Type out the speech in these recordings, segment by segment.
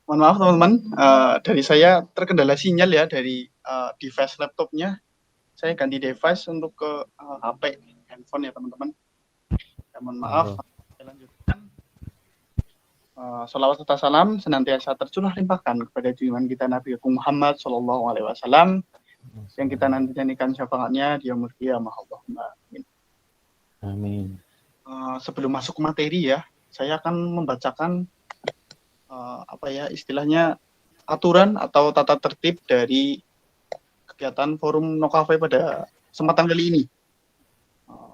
Mohon maaf teman-teman, dari saya terkendala sinyal ya dari device laptopnya. Saya ganti device untuk ke HP, handphone ya teman-teman. Ya, mohon maaf. Monggo. Saya lanjutkan. Salawat serta salam senantiasa tercurah limpahkan kepada junjungan kita Nabi Muhammad Shallallahu Alaihi Wasallam yang kita nanti nyanyikan syafaatnya di yaumul qiyamah. Allahumma amin. Amin. Sebelum masuk ke materi ya, saya akan membacakan istilahnya aturan atau tata tertib dari kegiatan forum Nokafe pada kesempatan kali ini.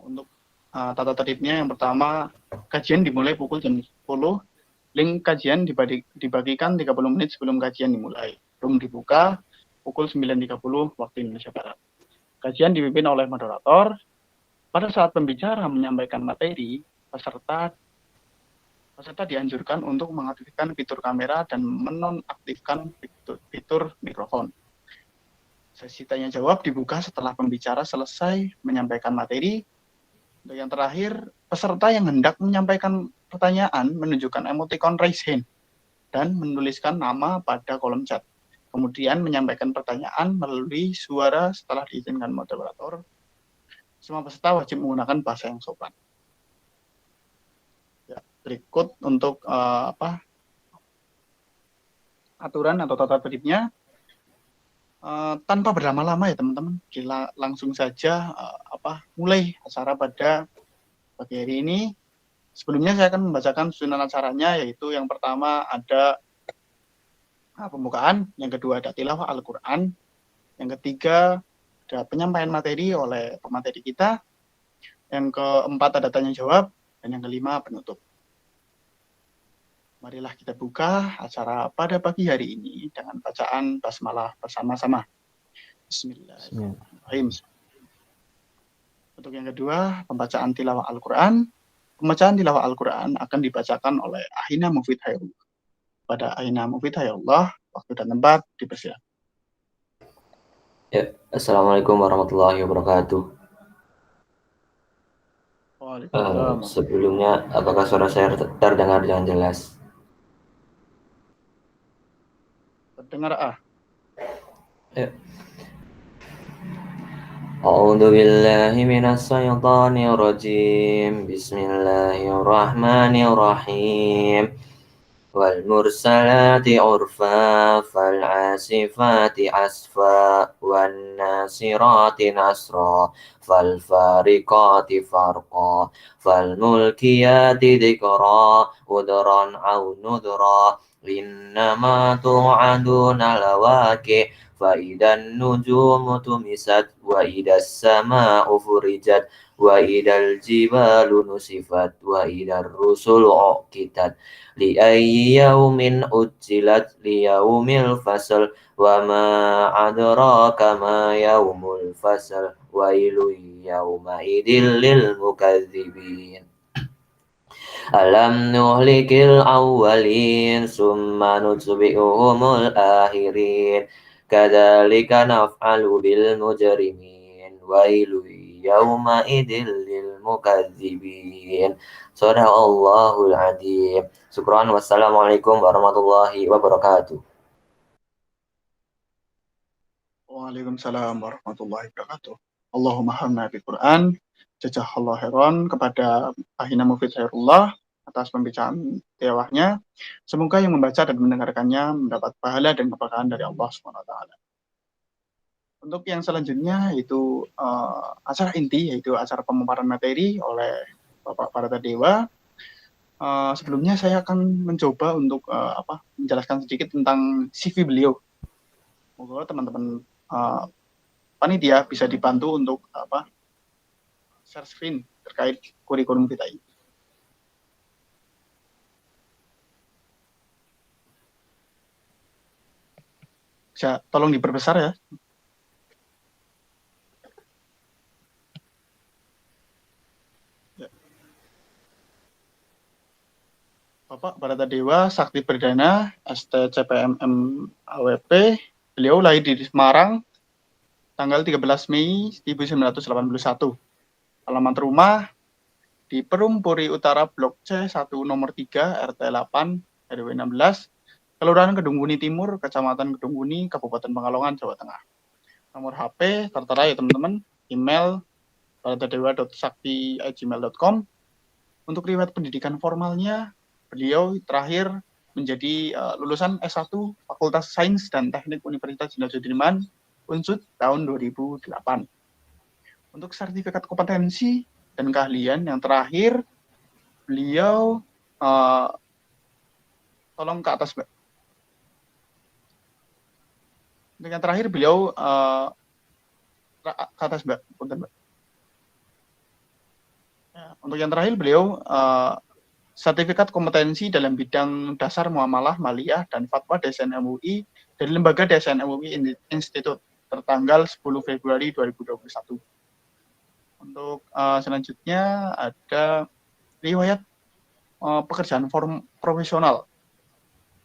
Untuk tata tertibnya yang pertama, kajian dimulai pukul jam 10. Link kajian dibagikan 30 menit sebelum kajian dimulai. Room dibuka pukul 9.30 waktu Indonesia Barat. Kajian dipimpin oleh moderator. Pada saat pembicara menyampaikan materi, peserta dianjurkan untuk mengaktifkan fitur kamera dan menonaktifkan fitur mikrofon. Sesi tanya jawab dibuka setelah pembicara selesai menyampaikan materi. Untuk yang terakhir, peserta yang hendak menyampaikan pertanyaan menunjukkan emoticon raise hand dan menuliskan nama pada kolom chat. Kemudian menyampaikan pertanyaan melalui suara setelah diizinkan moderator. Semua peserta wajib menggunakan bahasa yang sopan. Ya, berikut untuk aturan atau tata tertibnya. Tanpa berlama-lama ya teman-teman, kita langsung saja mulai acara pada pagi hari ini. Sebelumnya saya akan membacakan susunan acaranya, yaitu yang pertama ada pembukaan, yang kedua ada tilawah Al-Quran, yang ketiga ada penyampaian materi oleh pemateri kita, yang keempat ada tanya jawab, dan yang kelima penutup. Marilah kita buka acara pada pagi hari ini dengan bacaan basmalah bersama-sama. Bismillahirrahmanirrahim. Untuk yang kedua, pembacaan tilawah Al-Quran. Pembacaan tilawah Al-Quran akan dibacakan oleh Ahina Mufid Hairullah. Pada Ahina Mufid Hairullah, waktu dan tempat dipersilakan. Ya, Assalamualaikum warahmatullahi wabarakatuh. Waalaikumsalam. Sebelumnya, apakah suara saya terdengar dengan jelas? Terdengar Ya. A'udzu billahi minas syaitonir rajim. Bismillahirrahmanirrahim. Wal mursalati urfa fal asifati asfa wan nasirati nasra fal fariqati farqa fal mulkiyati dzikra udran au nudra innama tu'aduna lawaqi fa idan nujumu tumisat wa idas sama'u furijat wa idal jibalu nusifat wa idar rusulu uqitat li ayyi yaumin ujjilat li yaumil fasl wa ma adraka ma yaumul fasl wailu yauma idil lil mukadzibin. Alam nuhlikil awwalin summa nutbi'uhumul akhirin kadzalika naf'alu bil mujrimin wailu yauma idil lil mukadzibin. Shadaqallahul adzim. Syukran, wassalamualaikum warahmatullahi wabarakatuh. Waalaikumsalam warahmatullahi wabarakatuh. Allahumma hamna bil Quran. Jazakallahu khairan kepada Ahina Mufid Hairullah atas pembicaraan tilawahnya. Semoga yang membaca dan mendengarkannya mendapat pahala dan keberkahan dari Allah SWT. Untuk yang selanjutnya yaitu acara inti, yaitu acara pemaparan materi oleh Bapak Parata Dewa. Sebelumnya saya akan mencoba untuk menjelaskan sedikit tentang CV beliau. Moga teman-teman panitia bisa dibantu untuk share screen terkait kurikulum kita ini. Bisa tolong diperbesar ya. Bapak Barata Dewa Sakti Perdana, STCPMM AWP. Beliau lahir di Semarang tanggal 13 Mei 1981. Alamat rumah di Perum Puri Utara Blok C1 nomor 3 RT 8 RW 16 Kelurahan Kedungmuni Timur, Kecamatan Kedungmuni, Kabupaten Pekalongan, Jawa Tengah. Nomor HP tertera ya teman-teman, email baradadewa.sakti@gmail.com. Untuk riwayat pendidikan formalnya, beliau terakhir menjadi lulusan S1 Fakultas Sains dan Teknik Universitas Jenderal Sudirman, Unsud tahun 2008. Untuk sertifikat kompetensi dan keahlian yang terakhir, beliau tolong ke atas, Mbak. Untuk yang terakhir beliau ke atas, Mbak. Punten, Mbak. Ya, untuk yang terakhir beliau sertifikat kompetensi dalam bidang dasar muamalah, maliyah, dan fatwa DSN MUI dari Lembaga DSN MUI Institute tertanggal 10 Februari 2021. Untuk selanjutnya ada riwayat pekerjaan profesional.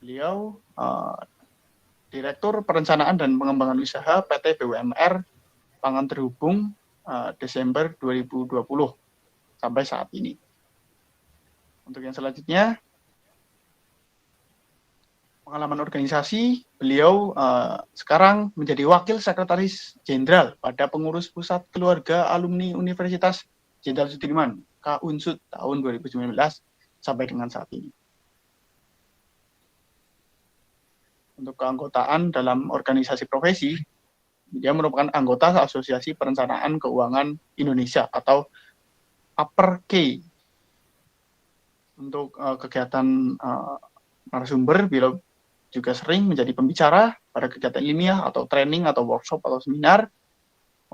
Beliau Direktur Perencanaan dan Pengembangan Usaha PT BUMR Pangan Terhubung Desember 2020 sampai saat ini. Untuk yang selanjutnya, pengalaman organisasi, beliau sekarang menjadi Wakil Sekretaris Jenderal pada Pengurus Pusat Keluarga Alumni Universitas Jenderal Sudirman, K-Unsud tahun 2019 sampai dengan saat ini. Untuk keanggotaan dalam organisasi profesi, dia merupakan anggota Asosiasi Perencanaan Keuangan Indonesia atau APERK. Untuk kegiatan narasumber, beliau juga sering menjadi pembicara pada kegiatan ilmiah atau training atau workshop atau seminar.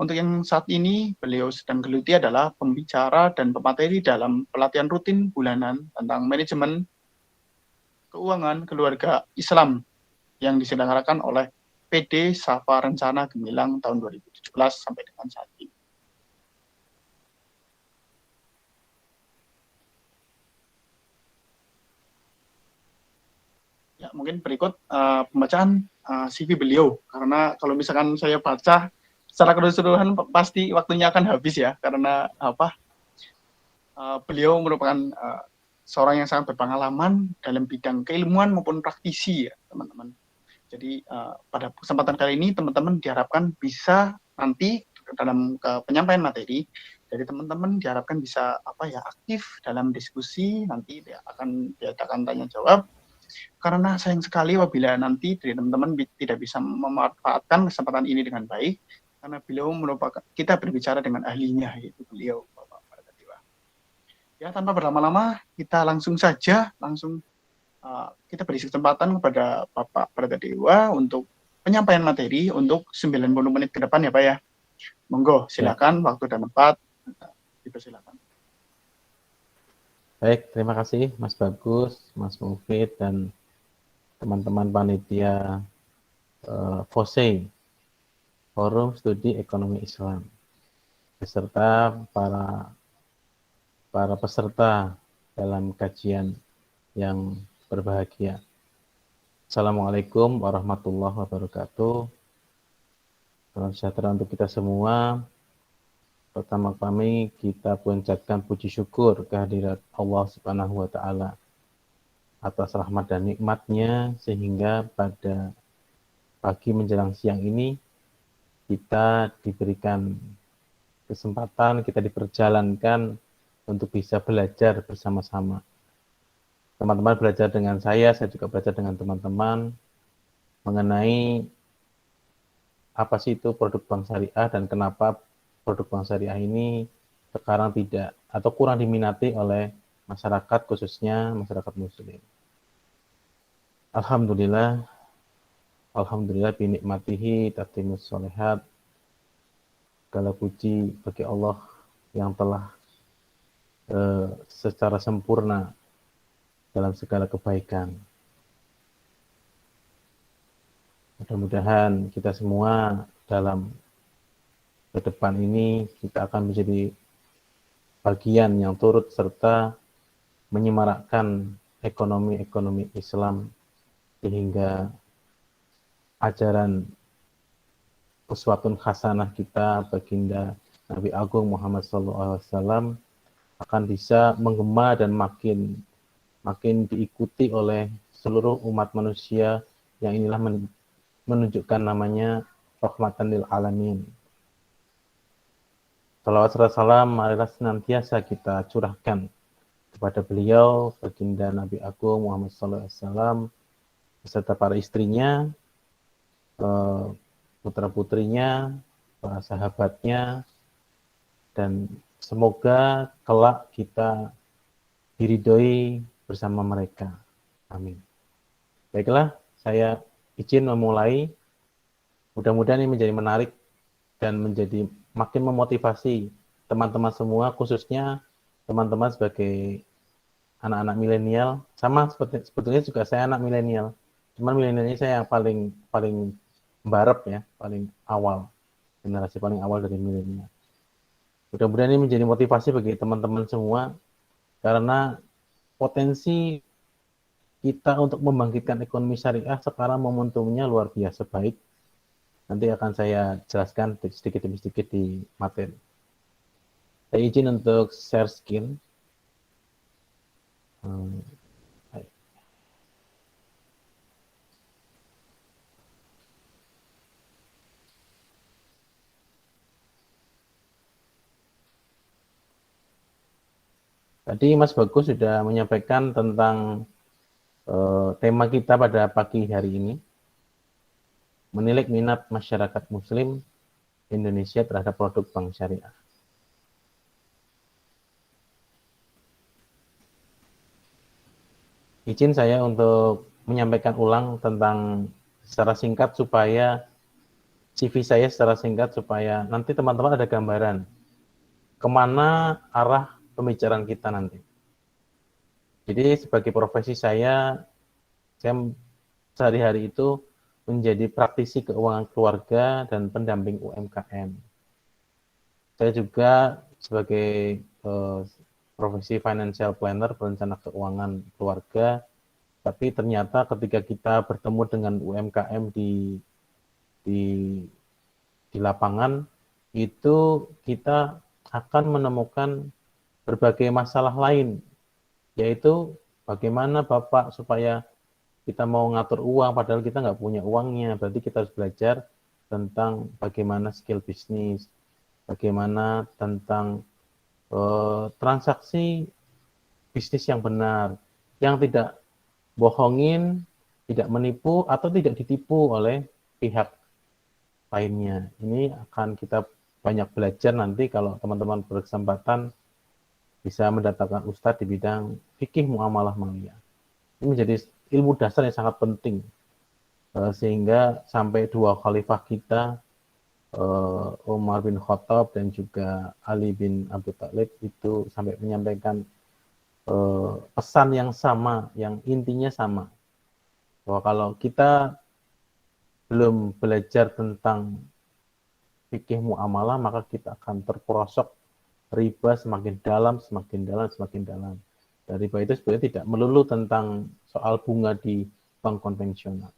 Untuk yang saat ini beliau sedang geluti adalah pembicara dan pemateri dalam pelatihan rutin bulanan tentang manajemen keuangan keluarga Islam yang diselenggarakan oleh PD Safa Rencana Gemilang tahun 2017 sampai dengan saat ini. Ya, mungkin berikut pembacaan CV beliau, karena kalau misalkan saya baca secara keseluruhan pasti waktunya akan habis ya, karena beliau merupakan seorang yang sangat berpengalaman dalam bidang keilmuan maupun praktisi ya teman-teman. Jadi pada kesempatan kali ini teman-teman diharapkan bisa nanti dalam penyampaian materi dari teman-teman diharapkan bisa aktif dalam diskusi, nanti diadakan tanya jawab. Karena sayang sekali apabila nanti dari teman-teman tidak bisa memanfaatkan kesempatan ini dengan baik, karena beliau merupakan, kita berbicara dengan ahlinya, yaitu beliau Bapak Baradadewa. Ya, tanpa berlama-lama, kita langsung saja, kita beri kesempatan kepada Bapak Baradadewa untuk penyampaian materi untuk 90 menit ke depan ya Pak ya. Monggo, silakan waktu dan tempat, dipersilakan. Baik, terima kasih Mas Bagus, Mas Mufid, dan teman-teman panitia FOSE, Forum Studi Ekonomi Islam, beserta para peserta dalam kajian yang berbahagia. Assalamualaikum warahmatullahi wabarakatuh. Salam sejahtera untuk kita semua. Pertama kami kita panjatkan puji syukur kehadirat Allah Subhanahu wa Ta'ala atas rahmat dan nikmatnya, sehingga pada pagi menjelang siang ini kita diberikan kesempatan, kita diperjalankan untuk bisa belajar bersama-sama. Teman-teman belajar dengan saya juga belajar dengan teman-teman mengenai apa sih itu produk bank syariah dan kenapa produk bank syariah ini sekarang tidak atau kurang diminati oleh masyarakat, khususnya masyarakat muslim. Alhamdulillah binikmatihi tatimus sholihat. Segala puji bagi Allah yang telah secara sempurna dalam segala kebaikan. Mudah-mudahan kita semua dalam ke depan ini kita akan menjadi bagian yang turut serta menyemarakkan ekonomi Islam, sehingga ajaran uswatun hasanah kita baginda Nabi Agung Muhammad SAW akan bisa menggema dan makin makin diikuti oleh seluruh umat manusia yang inilah menunjukkan namanya rahmatan lil alamin. Salawat serta salam marilah senantiasa kita curahkan kepada beliau, baginda Nabi Agung Muhammad SAW, beserta para istrinya, putra-putrinya, para sahabatnya, dan semoga kelak kita diridhoi bersama mereka. Amin. Baiklah, saya izin memulai. Mudah-mudahan ini menjadi menarik dan menjadi makin memotivasi teman-teman semua, khususnya teman-teman sebagai anak-anak milenial. Sama seperti sebetulnya juga saya anak milenial. Cuman milenialnya saya yang paling mbarep ya, paling awal, generasi paling awal dari milenial. Mudah-mudahan ini menjadi motivasi bagi teman-teman semua, karena potensi kita untuk membangkitkan ekonomi syariah sekarang momentumnya luar biasa baik. Nanti akan saya jelaskan sedikit demi sedikit di materi. Saya izin untuk share screen. Tadi Mas Bagus sudah menyampaikan tentang tema kita pada pagi hari ini, menilik minat masyarakat Muslim Indonesia terhadap produk bank syariah. Izin saya untuk menyampaikan ulang tentang secara singkat supaya CV saya secara singkat supaya nanti teman-teman ada gambaran kemana arah pembicaraan kita nanti. Jadi sebagai profesi saya sehari-hari itu menjadi praktisi keuangan keluarga dan pendamping UMKM. Saya juga sebagai profesi financial planner, perencana keuangan keluarga, tapi ternyata ketika kita bertemu dengan UMKM di lapangan, itu kita akan menemukan berbagai masalah lain, yaitu bagaimana Bapak supaya kita mau ngatur uang padahal kita nggak punya uangnya. Berarti kita harus belajar tentang bagaimana skill bisnis, bagaimana tentang transaksi bisnis yang benar, yang tidak bohongin, tidak menipu, atau tidak ditipu oleh pihak lainnya. Ini akan kita banyak belajar nanti kalau teman-teman berkesempatan bisa mendatangkan ustadz di bidang fikih muamalah maliyah. Ini menjadi ilmu dasar yang sangat penting, sehingga sampai dua khalifah kita, Umar bin Khattab dan juga Ali bin Abi Thalib, itu sampai menyampaikan pesan yang sama, yang intinya sama, bahwa kalau kita belum belajar tentang fikih muamalah, maka kita akan terperosok riba semakin dalam, semakin dalam, semakin dalam. Dan riba itu sebenarnya tidak melulu tentang soal bunga di bank konvensional.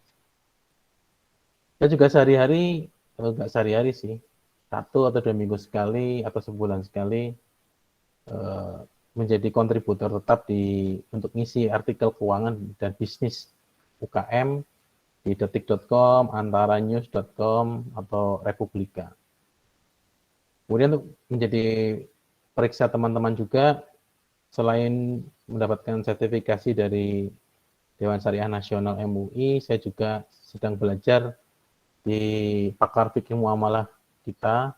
Saya juga sehari-hari, enggak sehari-hari sih, 1 atau 2 minggu sekali atau sebulan sekali menjadi kontributor tetap untuk ngisi artikel keuangan dan bisnis UKM di detik.com, antaranews.com, atau Republika. Kemudian untuk menjadi periksa teman-teman juga, selain mendapatkan sertifikasi dari Dewan Syariah Nasional MUI, saya juga sedang belajar di pakar fikih muamalah kita,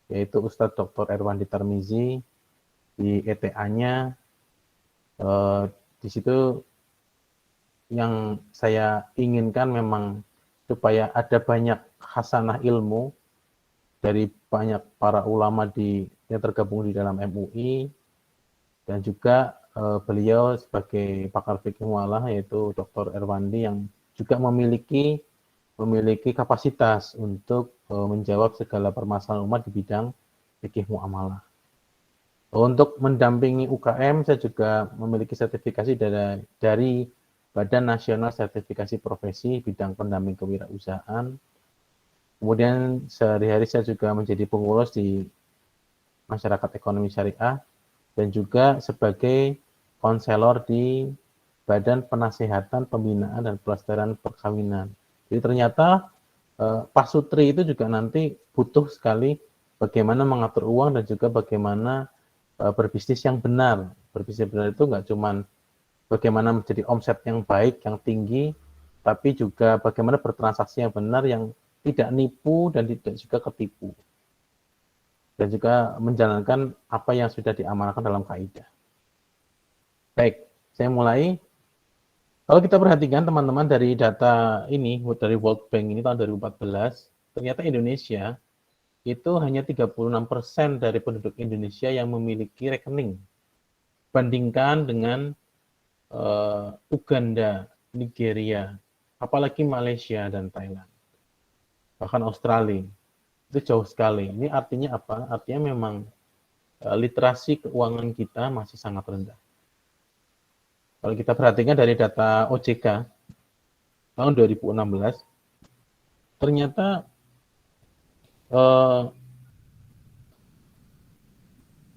yaitu Ustadz Dr. Erwandi Tarmizi, di ETA-nya. Di situ yang saya inginkan memang supaya ada banyak khasanah ilmu dari banyak para ulama yang tergabung di dalam MUI, dan juga beliau sebagai pakar fikih muamalah yaitu Dr. Erwandi yang juga memiliki kapasitas untuk menjawab segala permasalahan umat di bidang fikih muamalah. Untuk mendampingi UKM, saya juga memiliki sertifikasi dari Badan Nasional Sertifikasi Profesi bidang pendamping kewirausahaan. Kemudian sehari-hari saya juga menjadi pengurus di Masyarakat Ekonomi Syariah dan juga sebagai konselor di Badan Penasehatan Pembinaan dan Pelestarian Perkawinan. Jadi ternyata pasutri itu juga nanti butuh sekali bagaimana mengatur uang dan juga bagaimana berbisnis yang benar. Berbisnis benar itu nggak cuma bagaimana menjadi omset yang baik, yang tinggi, tapi juga bagaimana bertransaksi yang benar, yang tidak nipu dan tidak juga ketipu. Dan juga menjalankan apa yang sudah diamanahkan dalam kaidah. Baik, saya mulai. Kalau kita perhatikan teman-teman dari data ini, dari World Bank ini tahun 2014, ternyata Indonesia itu hanya 36% dari penduduk Indonesia yang memiliki rekening. Bandingkan dengan Uganda, Nigeria, apalagi Malaysia dan Thailand. Bahkan Australia, itu jauh sekali. Ini artinya apa? Artinya memang literasi keuangan kita masih sangat rendah. Kalau kita perhatikan dari data OJK tahun 2016, ternyata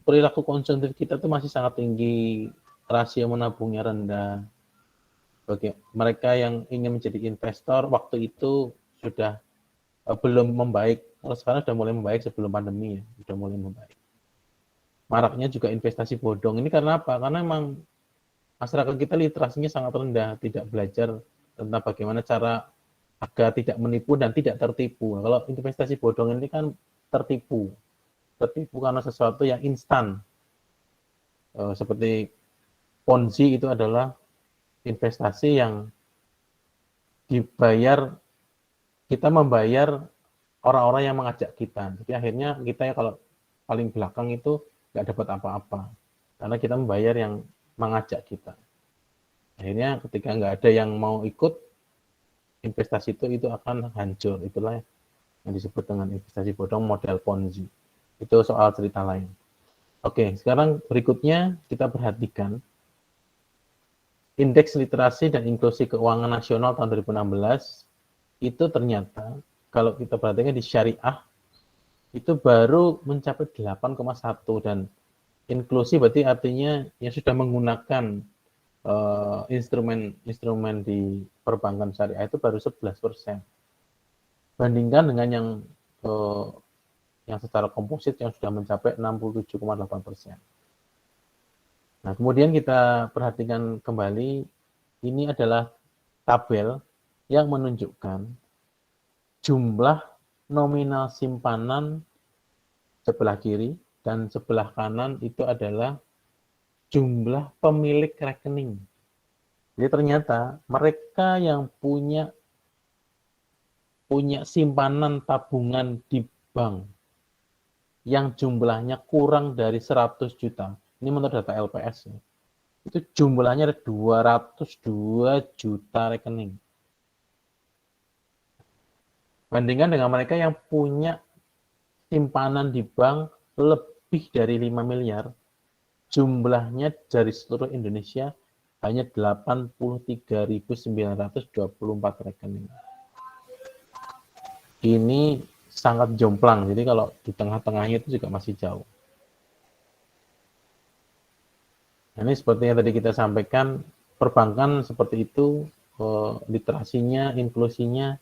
perilaku konsumtif kita itu masih sangat tinggi, rasio menabungnya rendah. Bagi mereka yang ingin menjadi investor, waktu itu sudah belum membaik. Kalau sekarang sudah mulai membaik sebelum pandemi, ya, sudah mulai membaik. Maraknya juga investasi bodong. Ini karena apa? Karena memang masyarakat kita literasinya sangat rendah, tidak belajar tentang bagaimana cara agar tidak menipu dan tidak tertipu. Kalau investasi bodong ini kan tertipu karena sesuatu yang instan. Seperti Ponzi itu adalah investasi yang kita membayar orang-orang yang mengajak kita. Jadi akhirnya kita ya kalau paling belakang itu nggak dapat apa-apa. Karena kita membayar yang mengajak kita. Akhirnya ketika nggak ada yang mau ikut, investasi itu akan hancur. Itulah yang disebut dengan investasi bodong model Ponzi. Itu soal cerita lain. Oke, sekarang berikutnya kita perhatikan Indeks Literasi dan Inklusi Keuangan Nasional tahun 2016 itu ternyata kalau kita perhatikan di syariah itu baru mencapai 8,1 dan inklusi berarti artinya yang sudah menggunakan instrumen di perbankan syariah itu baru 11%. Bandingkan dengan yang secara komposit yang sudah mencapai 67,8%. Nah, kemudian kita perhatikan kembali, ini adalah tabel yang menunjukkan jumlah nominal simpanan sebelah kiri dan sebelah kanan itu adalah jumlah pemilik rekening. Jadi ternyata mereka yang punya simpanan tabungan di bank yang jumlahnya kurang dari 100 juta, ini menurut data LPS, itu jumlahnya ada 202 juta rekening. Bandingkan dengan mereka yang punya simpanan di bank lebih dari 5 miliar, jumlahnya dari seluruh Indonesia hanya 83.924 rekening. Ini sangat jomplang, jadi kalau di tengah-tengahnya itu juga masih jauh. Nah, ini seperti yang tadi kita sampaikan, perbankan seperti itu, literasinya, inklusinya,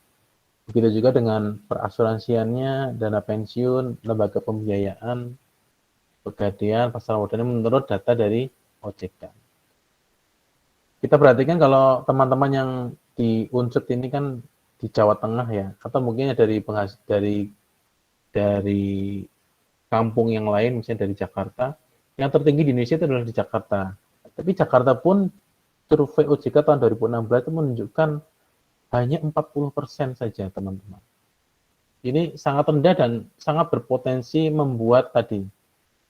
begitu juga dengan perasuransiannya, dana pensiun, lembaga pembiayaan, pegadaian, pasar modalnya menurut data dari OJK. Kita perhatikan kalau teman-teman yang di Unsut ini kan di Jawa Tengah ya, atau mungkin dari kampung yang lain, misalnya dari Jakarta. Yang tertinggi di Indonesia itu adalah di Jakarta. Tapi Jakarta pun survei OJK tahun 2016 itu menunjukkan hanya 40% saja, teman-teman. Ini sangat rendah dan sangat berpotensi membuat tadi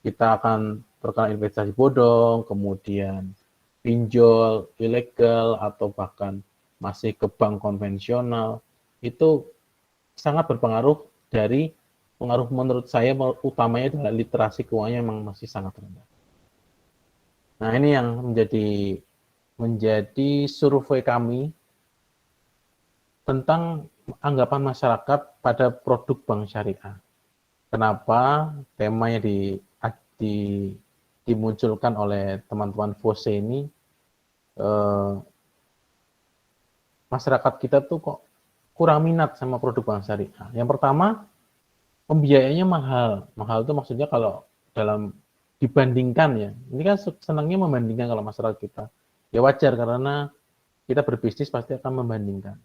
kita akan terkena investasi bodong, kemudian pinjol ilegal atau bahkan masih ke bank konvensional. Itu sangat berpengaruh dari pengaruh menurut saya utamanya adalah literasi keuangannya memang masih sangat rendah. Nah, ini yang menjadi survei kami tentang anggapan masyarakat pada produk bank syariah. Kenapa temanya dimunculkan oleh teman-teman FOSE ini masyarakat kita tuh kok kurang minat sama produk bank syariah. Yang pertama, pembiayaannya mahal. Mahal itu maksudnya kalau dalam dibandingkan ya. Ini kan senangnya membandingkan kalau masyarakat kita. Ya wajar karena kita berbisnis pasti akan membandingkan.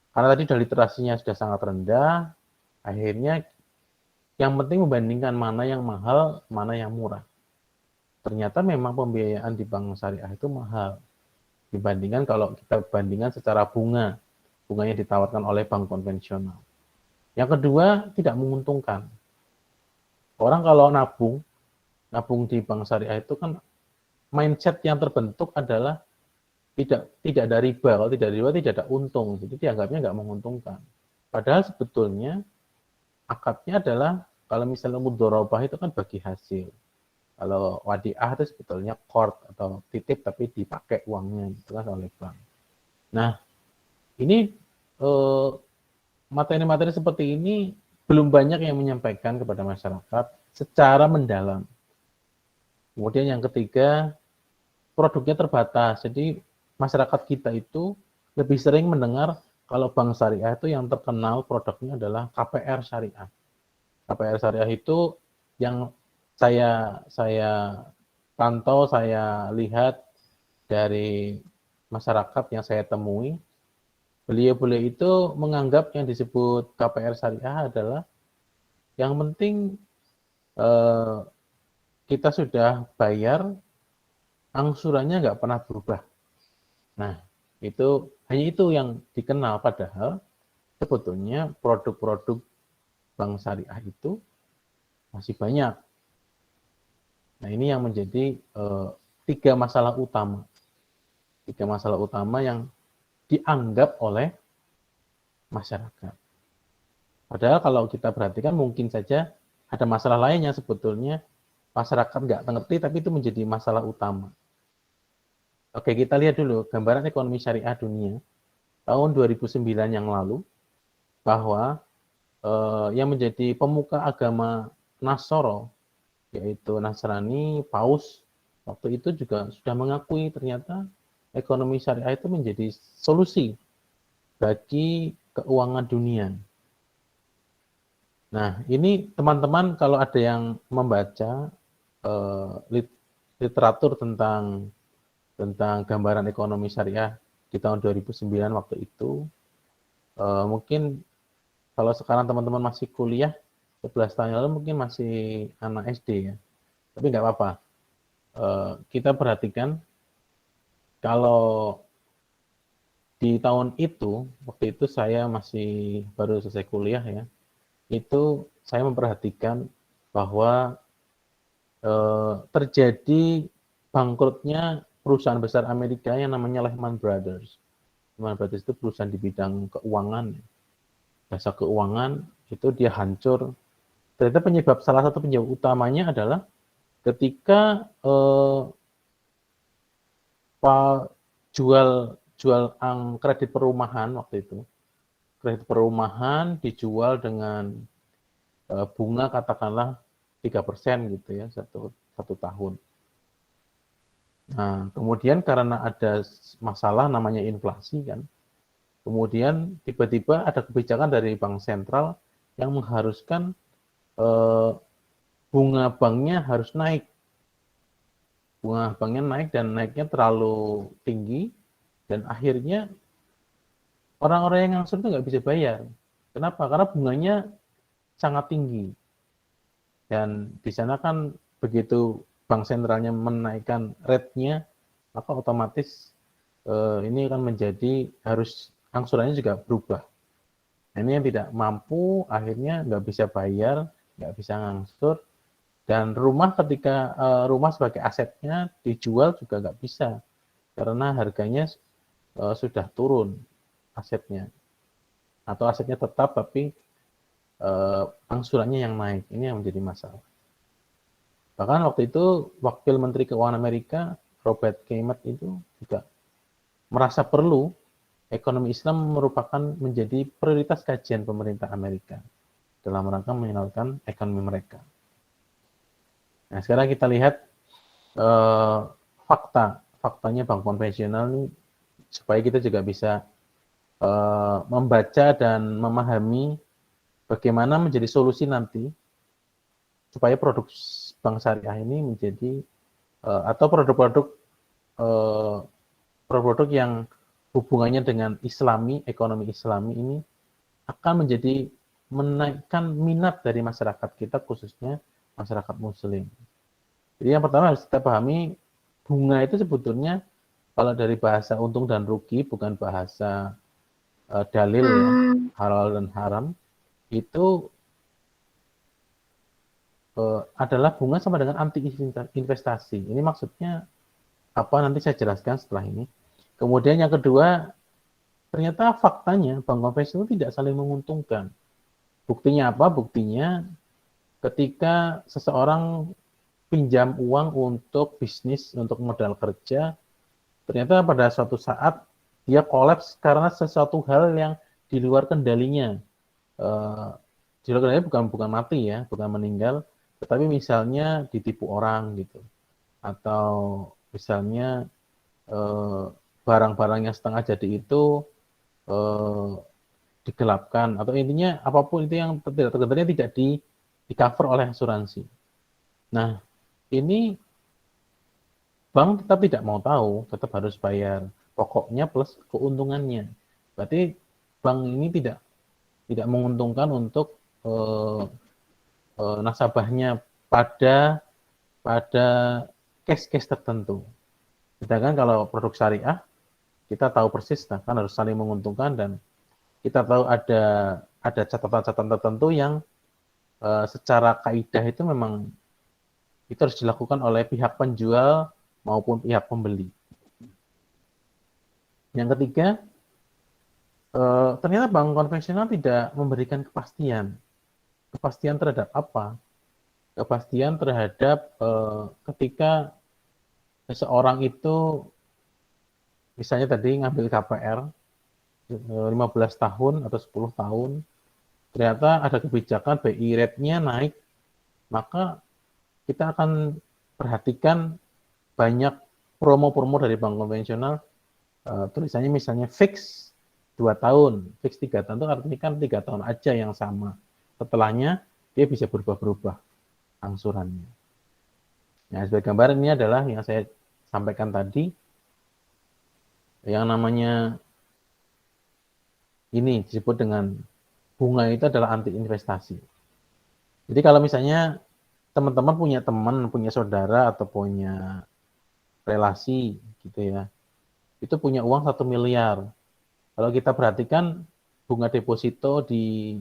Karena tadi dari literasinya sudah sangat rendah, akhirnya yang penting membandingkan mana yang mahal, mana yang murah. Ternyata memang pembiayaan di bank syariah itu mahal. Dibandingkan kalau kita bandingkan secara bunga. Bunganya ditawarkan oleh bank konvensional. Yang kedua, tidak menguntungkan. Orang kalau nabung di bank syariah itu kan mindset yang terbentuk adalah tidak ada riba. Kalau tidak ada riba tidak ada untung. Jadi dianggapnya nggak menguntungkan. Padahal sebetulnya akadnya adalah kalau misalnya mudharabah itu kan bagi hasil. Kalau wadiah itu sebetulnya qard atau titip tapi dipakai uangnya itu kan oleh bank. Nah, ini materi-materi seperti ini belum banyak yang menyampaikan kepada masyarakat secara mendalam. Kemudian yang ketiga, produknya terbatas. Jadi masyarakat kita itu lebih sering mendengar kalau bank syariah itu yang terkenal produknya adalah KPR syariah. KPR syariah itu yang saya pantau, saya lihat dari masyarakat yang saya temui, beliau-beliau itu menganggap yang disebut KPR syariah adalah yang penting kita sudah bayar, angsurannya nggak pernah berubah. Nah, hanya itu yang dikenal, padahal sebetulnya produk-produk bank syariah itu masih banyak. Nah, ini yang menjadi tiga masalah utama. Tiga masalah utama yang dianggap oleh masyarakat. Padahal kalau kita perhatikan mungkin saja ada masalah lain yang sebetulnya masyarakat nggak mengerti, tapi itu menjadi masalah utama. Oke, kita lihat dulu gambaran ekonomi syariah dunia tahun 2009 yang lalu, bahwa yang menjadi pemuka agama Nasoro, yaitu Nasrani, Paus, waktu itu juga sudah mengakui ternyata ekonomi syariah itu menjadi solusi bagi keuangan dunia. Nah, ini teman-teman kalau ada yang membaca literatur tentang gambaran ekonomi syariah di tahun 2009 waktu itu, mungkin kalau sekarang teman-teman masih kuliah, 11 tahun lalu mungkin masih anak SD ya. Tapi nggak apa-apa. Kita perhatikan kalau di tahun itu, waktu itu saya masih baru selesai kuliah ya, itu saya memperhatikan bahwa terjadi bangkrutnya perusahaan besar Amerika yang namanya Lehman Brothers. Lehman Brothers itu perusahaan di bidang keuangan, jasa keuangan, itu dia hancur. Ternyata salah satu penyebab utamanya adalah ketika jual kredit perumahan waktu itu. Kredit perumahan dijual dengan bunga katakanlah 3% gitu ya, satu tahun. Nah, kemudian karena ada masalah namanya inflasi kan, kemudian tiba-tiba ada kebijakan dari bank sentral yang mengharuskan bunga banknya harus naik. Bunga banknya naik dan naiknya terlalu tinggi, dan akhirnya orang-orang yang ngangsur itu nggak bisa bayar. Kenapa? Karena bunganya sangat tinggi. Dan di sana kan begitu bank sentralnya menaikkan rate-nya, maka otomatis ini akan menjadi harus angsurannya juga berubah. Nah, ini yang tidak mampu akhirnya nggak bisa bayar, nggak bisa ngangsur, dan rumah ketika rumah sebagai asetnya dijual juga nggak bisa karena harganya sudah turun asetnya, atau asetnya tetap tapi angsurannya yang naik. Ini yang menjadi masalah. Bahkan waktu itu Wakil Menteri Keuangan Amerika Robert Keymet itu juga merasa perlu ekonomi Islam merupakan menjadi prioritas kajian pemerintah Amerika dalam rangka menyalurkan ekonomi mereka. Nah, sekarang kita lihat faktanya bank konvensional ini supaya kita juga bisa membaca dan memahami bagaimana menjadi solusi nanti supaya produk bank syariah ini menjadi atau produk-produk yang hubungannya dengan Islami, ekonomi Islami ini akan menjadi menaikkan minat dari masyarakat kita, khususnya masyarakat Muslim. Jadi yang pertama harus kita pahami, bunga itu sebetulnya kalau dari bahasa untung dan rugi, bukan bahasa dalil ya, halal dan haram, itu adalah bunga sama dengan anti investasi. Ini maksudnya apa, nanti saya jelaskan setelah ini. Kemudian yang kedua, ternyata faktanya bank konvensional tidak saling menguntungkan. Buktinya apa? Buktinya ketika seseorang pinjam uang untuk bisnis, untuk modal kerja, ternyata pada suatu saat dia kolaps karena sesuatu hal yang di luar kendalinya. Di luar kendalinya bukan mati ya, bukan meninggal, tetapi misalnya ditipu orang gitu. Atau misalnya barang-barang yang setengah jadi itu digelapkan, atau intinya apapun itu yang tidak terkendali tidak di cover oleh asuransi. Nah, ini bank tetap tidak mau tahu, tetap harus bayar pokoknya plus keuntungannya. Berarti bank ini tidak menguntungkan untuk nasabahnya pada case-case tertentu. Sedangkan kalau produk syariah, kita tahu persis, nah, kan harus saling menguntungkan, dan kita tahu ada catatan-catatan tertentu yang secara kaidah itu memang itu harus dilakukan oleh pihak penjual maupun pihak pembeli. Yang ketiga, ternyata bank konvensional tidak memberikan kepastian. Kepastian terhadap apa? Kepastian terhadap ketika seseorang itu misalnya tadi ngambil KPR 15 tahun atau 10 tahun, ternyata ada kebijakan BI rate-nya naik, maka kita akan perhatikan banyak promo-promo dari bank konvensional, tulisannya misalnya fix 2 tahun, fix 3 tahun, itu artinya kan 3 tahun aja yang sama. Setelahnya dia bisa berubah-berubah angsurannya. Nah, sebagai gambaran ini adalah yang saya sampaikan tadi, yang namanya ini disebut dengan bunga itu adalah anti investasi. Jadi kalau misalnya teman-teman punya teman, punya saudara, atau punya relasi gitu ya, itu punya uang 1 miliar. Kalau kita perhatikan bunga deposito di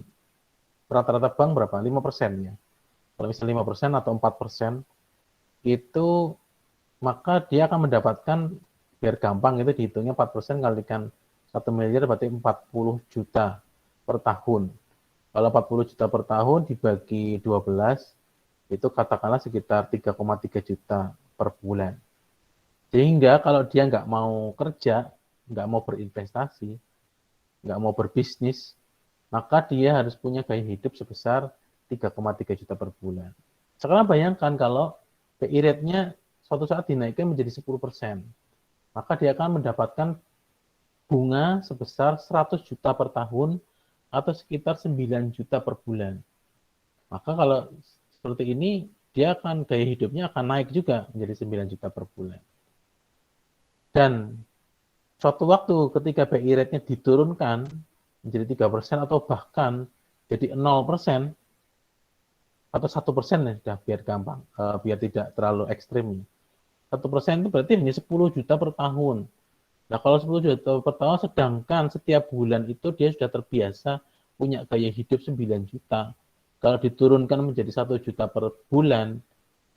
rata-rata bank berapa? 5% ya. Kalau misalnya 5% atau 4%, itu maka dia akan mendapatkan, biar gampang itu dihitungnya 4% kalikan 1 miliar berarti 40 juta per tahun. Kalau 40 juta per tahun dibagi 12, itu katakanlah sekitar 3,3 juta per bulan. Sehingga kalau dia nggak mau kerja, nggak mau berinvestasi, nggak mau berbisnis, maka dia harus punya gaya hidup sebesar 3,3 juta per bulan. Sekarang bayangkan kalau BI rate-nya suatu saat dinaikkan menjadi 10%, maka dia akan mendapatkan bunga sebesar 100 juta per tahun atau sekitar 9 juta per bulan. Maka kalau seperti ini, dia akan gaya hidupnya akan naik juga menjadi 9 juta per bulan. Dan suatu waktu ketika BI rate-nya diturunkan menjadi 3% atau bahkan jadi 0% atau 1% ya, biar gampang, biar tidak terlalu ekstrim. 1% itu berarti hanya 10 juta per tahun. Nah, kalau 10 juta per tahun, sedangkan setiap bulan itu dia sudah terbiasa punya gaya hidup 9 juta. Kalau diturunkan menjadi 1 juta per bulan,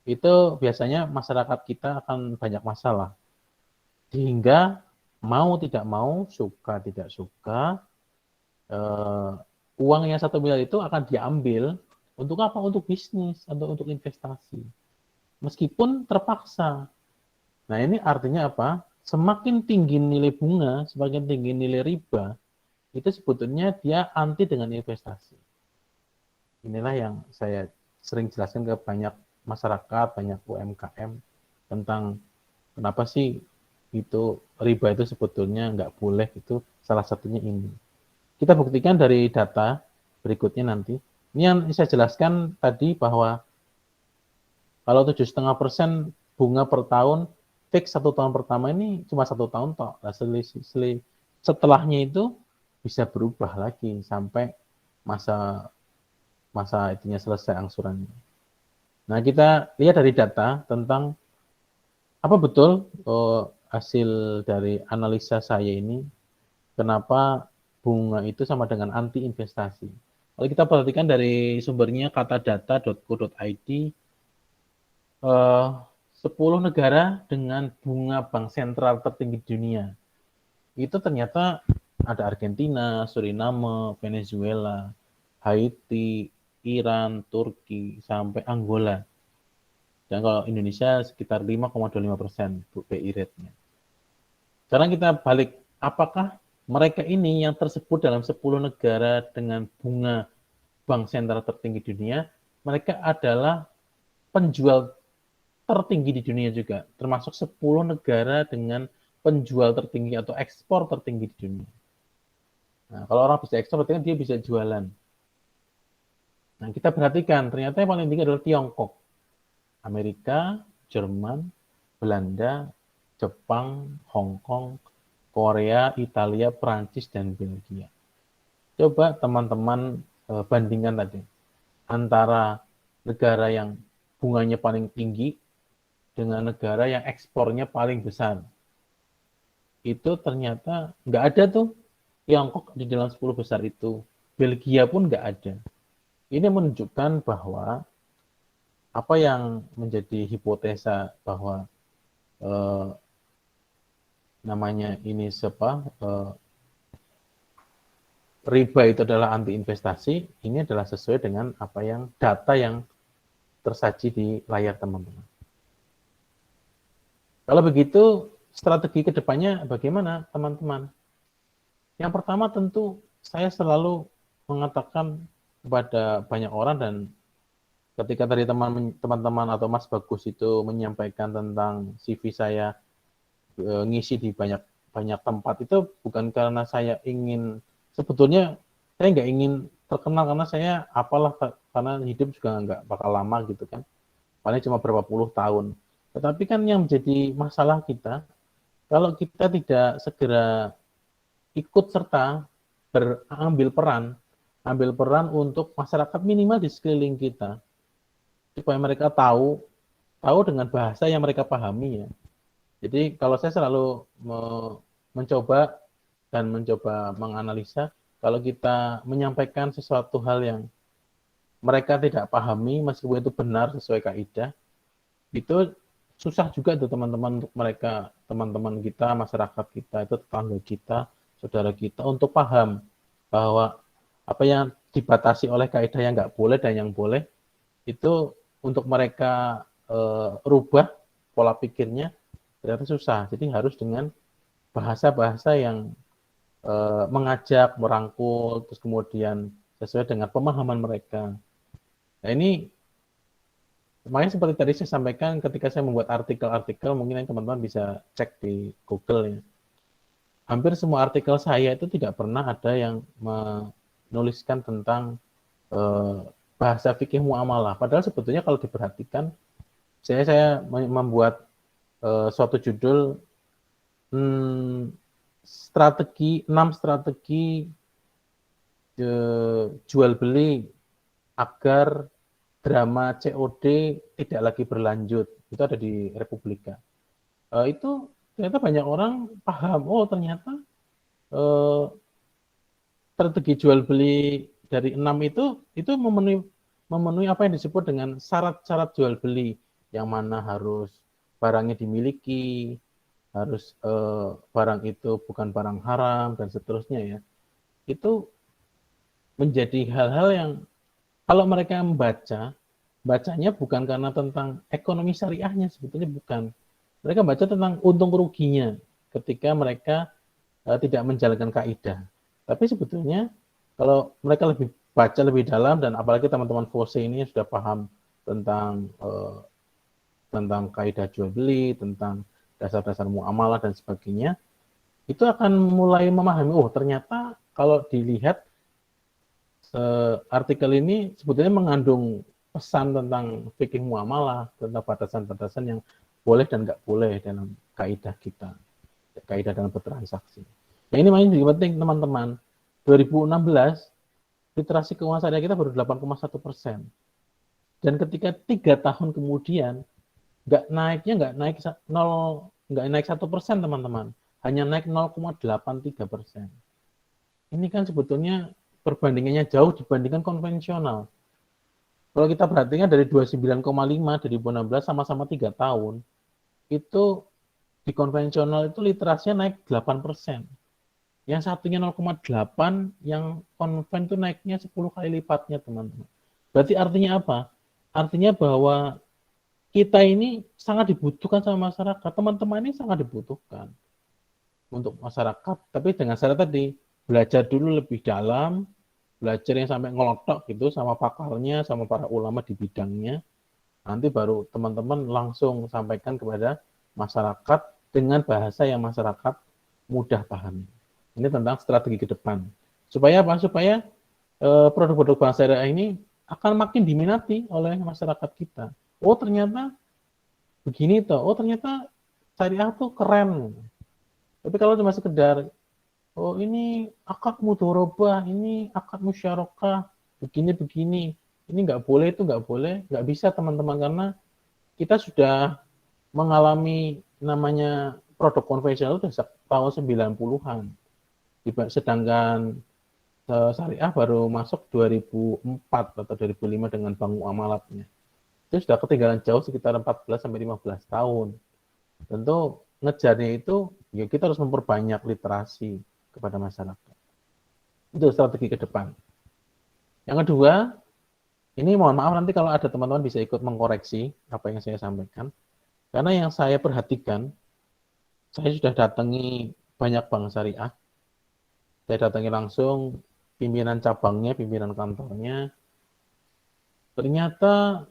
itu biasanya masyarakat kita akan banyak masalah. Sehingga mau tidak mau, suka tidak suka, uang yang 1 miliar itu akan diambil untuk apa? Untuk bisnis atau untuk investasi. Meskipun terpaksa. Nah, ini artinya apa? Semakin tinggi nilai bunga, semakin tinggi nilai riba, itu sebetulnya dia anti dengan investasi. Inilah yang saya sering jelaskan ke banyak masyarakat, banyak UMKM, tentang kenapa sih itu riba itu sebetulnya nggak boleh, itu salah satunya ini. Kita buktikan dari data berikutnya nanti. Ini yang saya jelaskan tadi bahwa kalau 7,5% bunga per tahun, fix 1 tahun pertama ini cuma 1 tahun toh. Nah, setelahnya itu bisa berubah lagi sampai masa itunya selesai angsurannya. Nah, kita lihat dari data tentang apa betul hasil dari analisa saya ini, kenapa bunga itu sama dengan anti investasi. Kalau kita perhatikan dari sumbernya katadata.co.id, 10 negara dengan bunga bank sentral tertinggi di dunia. Itu ternyata ada Argentina, Suriname, Venezuela, Haiti, Iran, Turki, sampai Angola. Dan kalau Indonesia sekitar 5,25% BI rate-nya. Sekarang kita balik, apakah mereka ini yang tersebut dalam 10 negara dengan bunga bank sentral tertinggi di dunia, mereka adalah penjual tertinggi di dunia juga, termasuk 10 negara dengan penjual tertinggi atau ekspor tertinggi di dunia. Nah, kalau orang bisa ekspor, berarti kan dia bisa jualan. Nah, kita perhatikan, ternyata yang paling tinggi adalah Tiongkok, Amerika, Jerman, Belanda, Jepang, Hong Kong, Korea, Italia, Prancis, dan Belgia. Coba teman-teman bandingkan tadi antara negara yang bunganya paling tinggi dengan negara yang ekspornya paling besar. Itu ternyata nggak ada tuh Tiongkok di dalam 10 besar itu. Belgia pun nggak ada. Ini menunjukkan bahwa apa yang menjadi hipotesa bahwa namanya ini riba itu adalah anti investasi, ini adalah sesuai dengan apa yang data yang tersaji di layar teman-teman. Kalau begitu, strategi kedepannya bagaimana teman-teman? Yang pertama tentu saya selalu mengatakan kepada banyak orang, dan ketika tadi teman-teman atau Mas Bagus itu menyampaikan tentang CV saya ngisi di banyak tempat, itu bukan karena saya ingin, sebetulnya saya nggak ingin terkenal karena saya apalah, karena hidup juga nggak bakal lama gitu kan, paling cuma berapa puluh tahun. Tetapi kan yang menjadi masalah kita, kalau kita tidak segera ikut serta ambil peran untuk masyarakat minimal di sekeliling kita, supaya mereka tahu dengan bahasa yang mereka pahami ya. Jadi kalau saya selalu mencoba menganalisa, kalau kita menyampaikan sesuatu hal yang mereka tidak pahami, meskipun itu benar sesuai kaidah, itu susah juga tuh teman-teman, untuk mereka, teman-teman kita, masyarakat kita, itu tetangga kita, saudara kita, untuk paham bahwa apa yang dibatasi oleh kaidah yang nggak boleh dan yang boleh, itu untuk mereka rubah pola pikirnya ternyata susah. Jadi harus dengan bahasa-bahasa yang mengajak, merangkul, terus kemudian sesuai dengan pemahaman mereka. Nah ini, makanya seperti tadi saya sampaikan ketika saya membuat artikel-artikel, mungkin teman-teman bisa cek di Google ya. Hampir semua artikel saya itu tidak pernah ada yang menuliskan tentang bahasa fikih muamalah. Padahal sebetulnya kalau diperhatikan, saya membuat suatu judul 6 strategi jual beli agar drama COD tidak lagi berlanjut. Itu ada di Republika. Itu ternyata banyak orang paham, oh ternyata strategi jual beli dari 6 itu memenuhi apa yang disebut dengan syarat-syarat jual beli, yang mana harus barangnya dimiliki, harus barang itu bukan barang haram, dan seterusnya ya. Itu menjadi hal-hal yang kalau mereka bacanya bukan karena tentang ekonomi syariahnya, sebetulnya bukan. Mereka baca tentang untung ruginya ketika mereka tidak menjalankan kaidah. Tapi sebetulnya kalau mereka baca lebih dalam, dan apalagi teman-teman FOSE ini sudah paham tentang kaidah jual beli, tentang dasar-dasar muamalah dan sebagainya, itu akan mulai memahami, oh ternyata kalau dilihat artikel ini sebetulnya mengandung pesan tentang fikih muamalah, tentang batasan-batasan yang boleh dan nggak boleh dalam kaidah kita, kaidah dalam bertransaksi. Nah, ini makanya juga penting teman-teman. 2016 literasi keuangan syariah kita baru 8,1%. Dan ketika 3 tahun kemudian nggak naik 1%, teman-teman, hanya naik 0,83%. Ini kan sebetulnya perbandingannya jauh dibandingkan konvensional. Kalau kita perhatikan dari 29,5 2016 sama-sama 3 tahun, itu di konvensional itu literasinya naik 8%. Yang satunya 0,8, yang konven itu naiknya 10 kali lipatnya, teman-teman. Berarti artinya apa? Artinya bahwa kita ini sangat dibutuhkan sama masyarakat. Teman-teman ini sangat dibutuhkan untuk masyarakat. Tapi dengan syarat tadi, belajar dulu lebih dalam, belajar yang sampai ngelotok gitu sama pakarnya, sama para ulama di bidangnya. Nanti baru teman-teman langsung sampaikan kepada masyarakat dengan bahasa yang masyarakat mudah pahami. Ini tentang strategi ke depan. Supaya apa? Supaya produk-produk bank syariah ini akan makin diminati oleh masyarakat kita. Oh ternyata begini toh, oh ternyata syariah tuh keren. Tapi kalau cuma sekedar, oh ini akad mudharabah, ini akad musyarakah, begini-begini, ini nggak boleh, itu nggak boleh, nggak bisa teman-teman, karena kita sudah mengalami namanya produk konvensional itu tahun 90-an. Sedangkan syariah baru masuk 2004 atau 2005 dengan bank muamalatnya. Itu sudah ketinggalan jauh sekitar 14-15 tahun. Tentu ngejarnya itu, ya kita harus memperbanyak literasi kepada masyarakat. Itu strategi ke depan. Yang kedua, ini mohon maaf nanti kalau ada teman-teman bisa ikut mengkoreksi apa yang saya sampaikan. Karena yang saya perhatikan, saya sudah datangi banyak bank syariah. Saya datangi langsung pimpinan cabangnya, pimpinan kantornya. Ternyata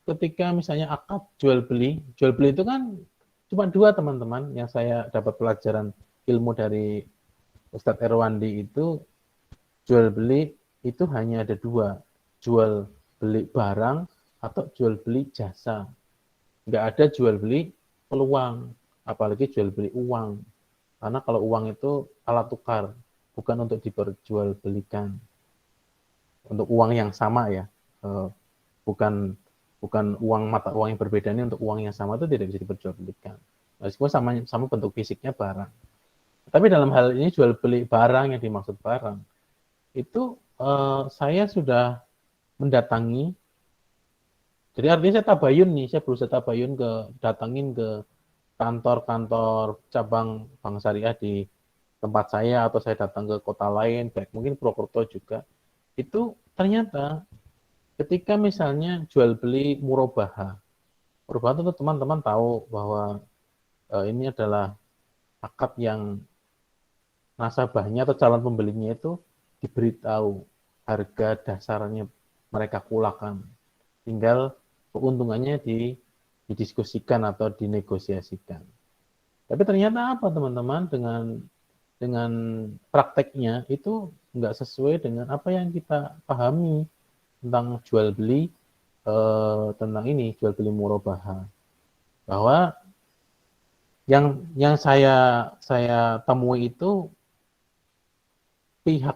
ketika misalnya akad jual beli itu kan cuma 2, teman-teman, yang saya dapat pelajaran ilmu dari Ustadz Erwandi itu, jual beli itu hanya ada 2, jual beli barang atau jual beli jasa. Nggak ada jual beli peluang, apalagi jual beli uang. Karena kalau uang itu alat tukar, bukan untuk diperjualbelikan. Untuk uang yang sama ya, bukan uang mata uang yang berbeda, ini untuk uang yang sama itu tidak bisa diperjualbelikan. Meskipun sama bentuk fisiknya barang. Tapi dalam hal ini jual beli barang, yang dimaksud barang, itu saya sudah mendatangi. Jadi artinya saya tabayun nih, saya berusaha tabayun datangin ke kantor-kantor cabang bank syariah di tempat saya, atau saya datang ke kota lain, baik mungkin Purwokerto juga. Itu ternyata ketika misalnya jual beli murabaha itu teman-teman tahu bahwa ini adalah akad yang nasabahnya atau calon pembelinya itu diberitahu harga dasarnya mereka kulakan. Tinggal keuntungannya didiskusikan atau dinegosiasikan. Tapi ternyata apa, teman-teman, dengan prakteknya itu nggak sesuai dengan apa yang kita pahami tentang jual beli, tentang ini jual beli murabaha. Bahwa yang saya temui itu pihak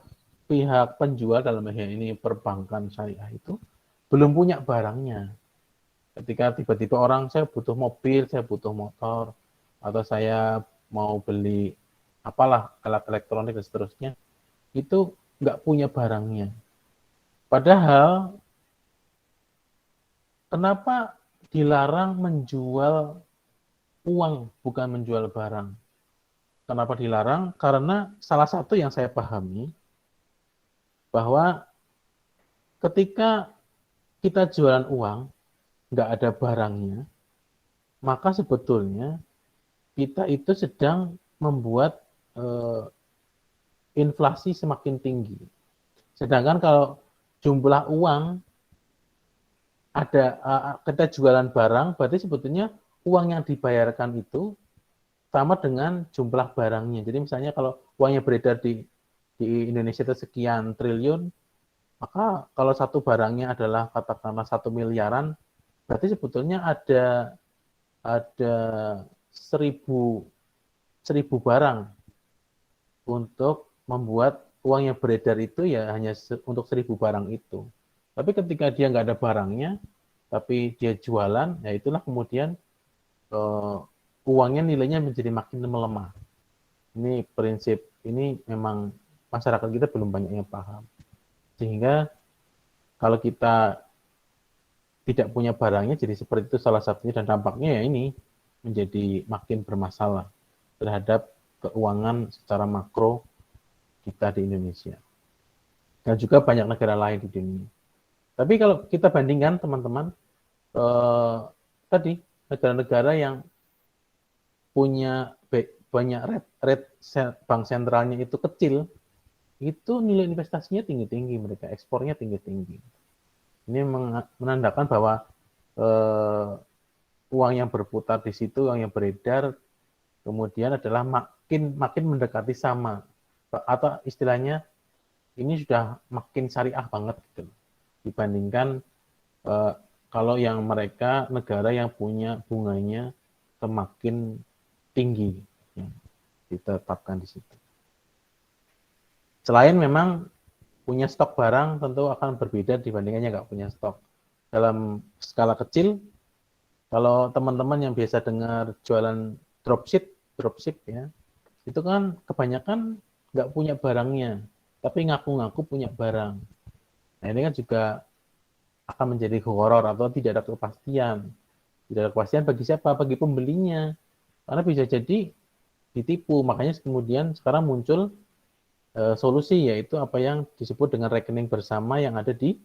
penjual, dalam hal ini perbankan syariah, itu belum punya barangnya. Ketika tiba-tiba orang, saya butuh mobil, saya butuh motor, atau saya mau beli apalah alat elektronik dan seterusnya, itu nggak punya barangnya. Padahal kenapa dilarang menjual uang, bukan menjual barang? Kenapa dilarang? Karena salah satu yang saya pahami, bahwa ketika kita jualan uang, nggak ada barangnya, maka sebetulnya kita itu sedang membuat inflasi semakin tinggi. Sedangkan kalau jumlah uang ada, kita jualan barang, berarti sebetulnya uang yang dibayarkan itu sama dengan jumlah barangnya. Jadi misalnya kalau uangnya beredar di Indonesia itu sekian triliun, maka kalau satu barangnya adalah katakanlah 1 miliaran, berarti sebetulnya ada 1000 barang untuk membuat uang yang beredar itu ya hanya untuk 1000 barang itu. Tapi ketika dia nggak ada barangnya, tapi dia jualan, ya itulah kemudian uangnya nilainya menjadi makin melemah. Ini prinsip, ini memang masyarakat kita belum banyak yang paham. Sehingga kalau kita tidak punya barangnya, jadi seperti itu salah satunya, dan dampaknya ya ini menjadi makin bermasalah terhadap keuangan secara makro kita di Indonesia. Dan juga banyak negara lain di dunia. Tapi kalau kita bandingkan teman-teman, tadi negara-negara yang punya banyak rate bank sentralnya itu kecil, itu nilai investasinya tinggi-tinggi, mereka ekspornya tinggi-tinggi. Ini menandakan bahwa uang yang berputar di situ, uang yang beredar, kemudian adalah makin mendekati sama, atau istilahnya ini sudah makin syariah banget gitu, dibandingkan kalau yang mereka negara yang punya bunganya semakin tinggi yang ditetapkan di situ. Selain memang punya stok barang tentu akan berbeda dibandingkannya nggak punya stok. Dalam skala kecil, kalau teman-teman yang biasa dengar jualan dropship ya, itu kan kebanyakan nggak punya barangnya, tapi ngaku-ngaku punya barang. Nah ini kan juga akan menjadi horor atau tidak ada kepastian. Tidak ada kepastian bagi siapa? Bagi pembelinya. Karena bisa jadi ditipu. Makanya kemudian sekarang muncul solusi, yaitu apa yang disebut dengan rekening bersama yang ada di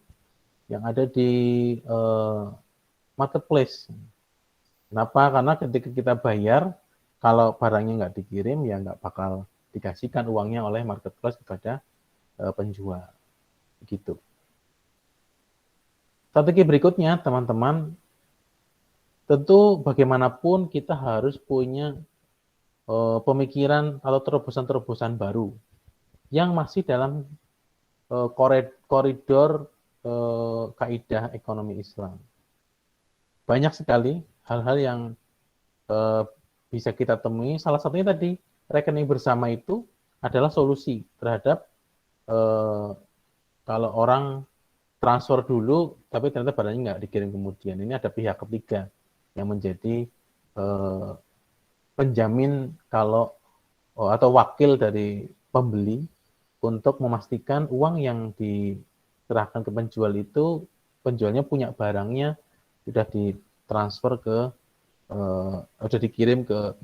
marketplace. Kenapa? Karena ketika kita bayar, kalau barangnya nggak dikirim, ya nggak bakal dikasihkan uangnya oleh marketplace kepada penjual. Begitu. Strategi berikutnya, teman-teman, tentu bagaimanapun kita harus punya pemikiran atau terobosan-terobosan baru yang masih dalam koridor kaidah ekonomi Islam. Banyak sekali hal-hal yang bisa kita temui. Salah satunya tadi, rekening bersama itu adalah solusi terhadap kalau orang transfer dulu, tapi ternyata barangnya nggak dikirim kemudian. Ini ada pihak ketiga yang menjadi penjamin kalau atau wakil dari pembeli untuk memastikan uang yang diserahkan ke penjual itu, penjualnya punya barangnya, sudah ditransfer sudah dikirim ke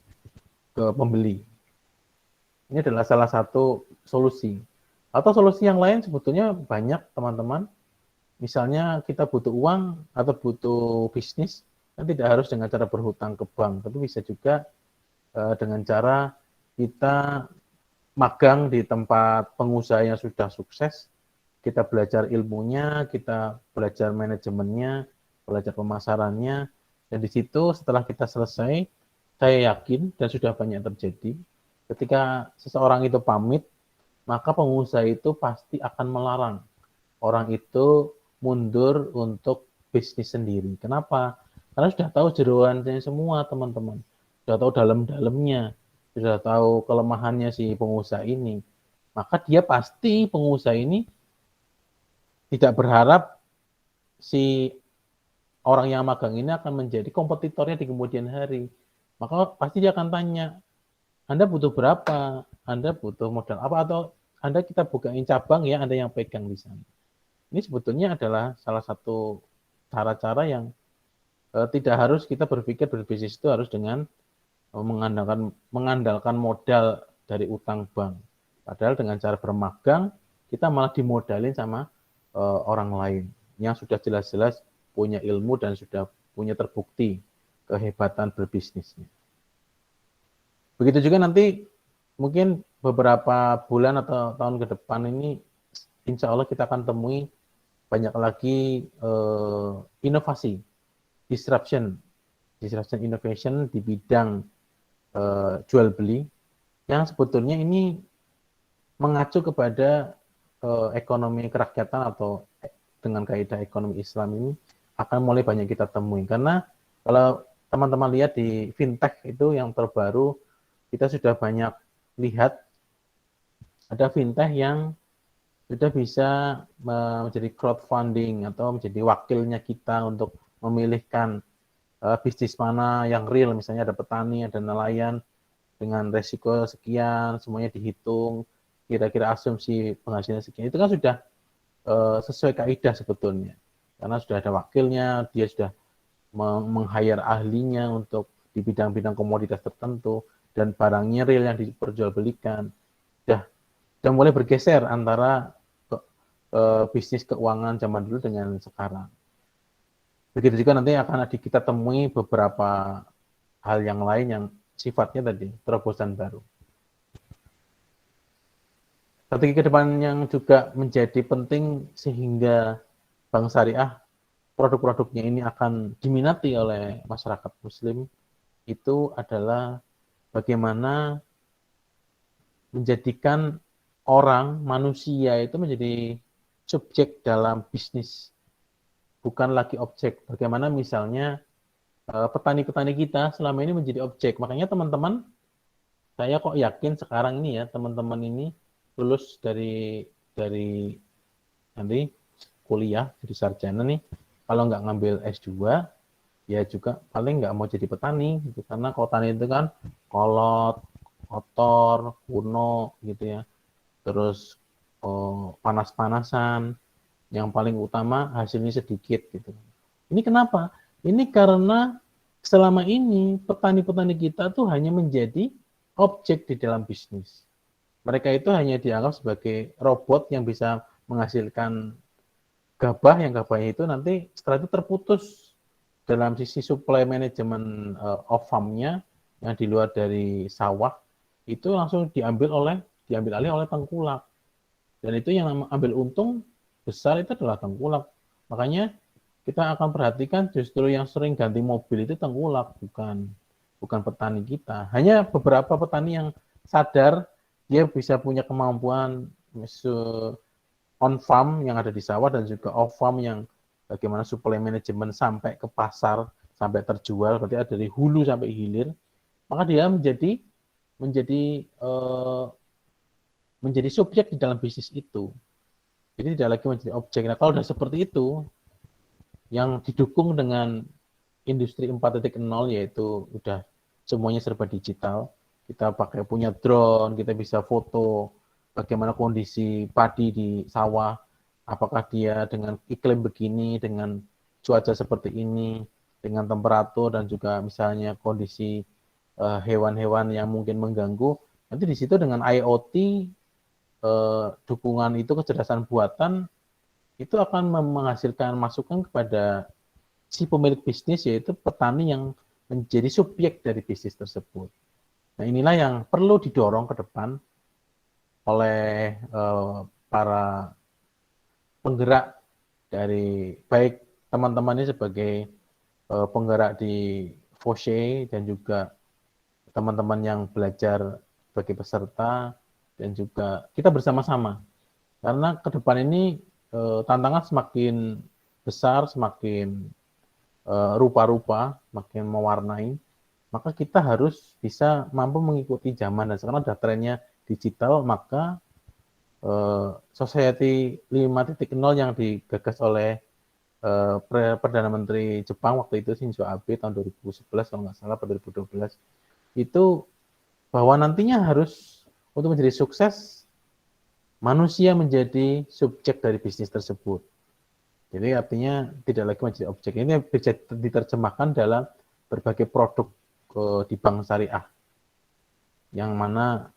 pembeli. Ini adalah salah satu solusi. Atau solusi yang lain sebetulnya banyak, teman-teman. Misalnya kita butuh uang atau butuh bisnis, kan tidak harus dengan cara berhutang ke bank, tapi bisa juga dengan cara kita magang di tempat pengusaha yang sudah sukses, kita belajar ilmunya, kita belajar manajemennya, belajar pemasarannya, dan di situ setelah kita selesai, saya yakin dan sudah banyak terjadi, ketika seseorang itu pamit, maka pengusaha itu pasti akan melarang orang itu mundur untuk bisnis sendiri. Kenapa? Karena sudah tahu jeroannya semua, teman-teman. Sudah tahu dalam-dalamnya, sudah tahu kelemahannya si pengusaha ini. Maka dia pasti, pengusaha ini tidak berharap si orang yang magang ini akan menjadi kompetitornya di kemudian hari. Maka pasti dia akan tanya, Anda butuh berapa? Anda butuh modal apa? Atau Anda kita bukain cabang ya, Anda yang pegang di sana. Ini sebetulnya adalah salah satu cara-cara yang tidak harus kita berpikir berbisnis itu harus dengan mengandalkan modal dari utang bank. Padahal dengan cara bermagang, kita malah dimodalin sama orang lain yang sudah jelas-jelas punya ilmu dan sudah punya terbukti kehebatan berbisnisnya. Begitu juga nanti mungkin beberapa bulan atau tahun ke depan ini, insya Allah kita akan temui banyak lagi inovasi, disruption disruption innovation di bidang jual beli yang sebetulnya ini mengacu kepada ekonomi kerakyatan atau dengan kaidah ekonomi Islam ini akan mulai banyak kita temui. Karena kalau teman-teman lihat di fintech itu yang terbaru, kita sudah banyak lihat ada fintech yang sudah bisa menjadi crowdfunding atau menjadi wakilnya kita untuk memilihkan bisnis mana yang real, misalnya ada petani, ada nelayan, dengan resiko sekian, semuanya dihitung, kira-kira asumsi penghasilan sekian, itu kan sudah sesuai kaidah sebetulnya. Karena sudah ada wakilnya, dia sudah meng-hire ahlinya untuk di bidang-bidang komoditas tertentu, dan barangnya real yang diperjualbelikan. Sudah mulai bergeser antara bisnis keuangan zaman dulu dengan sekarang. Begitu juga nanti akan kita temui beberapa hal yang lain yang sifatnya tadi terobosan baru. Strategi ke depan yang juga menjadi penting sehingga bank syariah produk-produknya ini akan diminati oleh masyarakat muslim itu adalah bagaimana menjadikan orang, manusia itu menjadi subjek dalam bisnis, bukan lagi objek. Bagaimana misalnya petani-petani kita selama ini menjadi objek. Makanya teman-teman, saya kok yakin sekarang ini ya, teman-teman ini lulus dari nanti kuliah, jadi sarjana nih, kalau nggak ngambil S2, ya juga paling nggak mau jadi petani, gitu. Karena kalau tani itu kan kolot, kotor, kuno, gitu ya. Terus panas-panasan, yang paling utama hasilnya sedikit, gitu. Ini kenapa? Ini karena selama ini petani-petani kita tuh hanya menjadi objek di dalam bisnis. Mereka itu hanya dianggap sebagai robot yang bisa menghasilkan gabah, yang gabahnya itu nanti setelah itu terputus dalam sisi supply manajemen of farm-nya yang di luar dari sawah, itu langsung diambil alih oleh tengkulak. Dan itu yang ambil untung besar itu adalah tengkulak. Makanya kita akan perhatikan justru yang sering ganti mobil itu tengkulak, bukan petani kita. Hanya beberapa petani yang sadar dia bisa punya kemampuan on farm yang ada di sawah dan juga off farm yang bagaimana supply management sampai ke pasar, sampai terjual, berarti ada dari hulu sampai hilir, maka dia menjadi subjek di dalam bisnis itu. Jadi tidak lagi menjadi objek. Nah, kalau sudah seperti itu, yang didukung dengan industri 4.0 yaitu udah semuanya serba digital. Kita punya drone, kita bisa foto bagaimana kondisi padi di sawah, apakah dia dengan iklim begini, dengan cuaca seperti ini, dengan temperatur dan juga misalnya kondisi hewan-hewan yang mungkin mengganggu. Nanti di situ dengan IoT dukungan itu kecerdasan buatan itu akan menghasilkan masukan kepada si pemilik bisnis, yaitu petani yang menjadi subjek dari bisnis tersebut. Nah, inilah yang perlu didorong ke depan oleh para penggerak dari baik teman-teman ini sebagai penggerak di FOSHE dan juga teman-teman yang belajar sebagai peserta dan juga kita bersama-sama. Karena ke depan ini tantangan semakin besar, semakin rupa-rupa, makin mewarnai, maka kita harus bisa mampu mengikuti zaman. Dan sekarang sudah trennya digital, maka Society 5.0 yang digagas oleh Perdana Menteri Jepang waktu itu Shinzo Abe tahun 2011 kalau nggak salah, pada 2012, itu bahwa nantinya harus untuk menjadi sukses, manusia menjadi subjek dari bisnis tersebut. Jadi artinya tidak lagi menjadi objek. Ini bisa diterjemahkan dalam berbagai produk di bank syariah, yang mana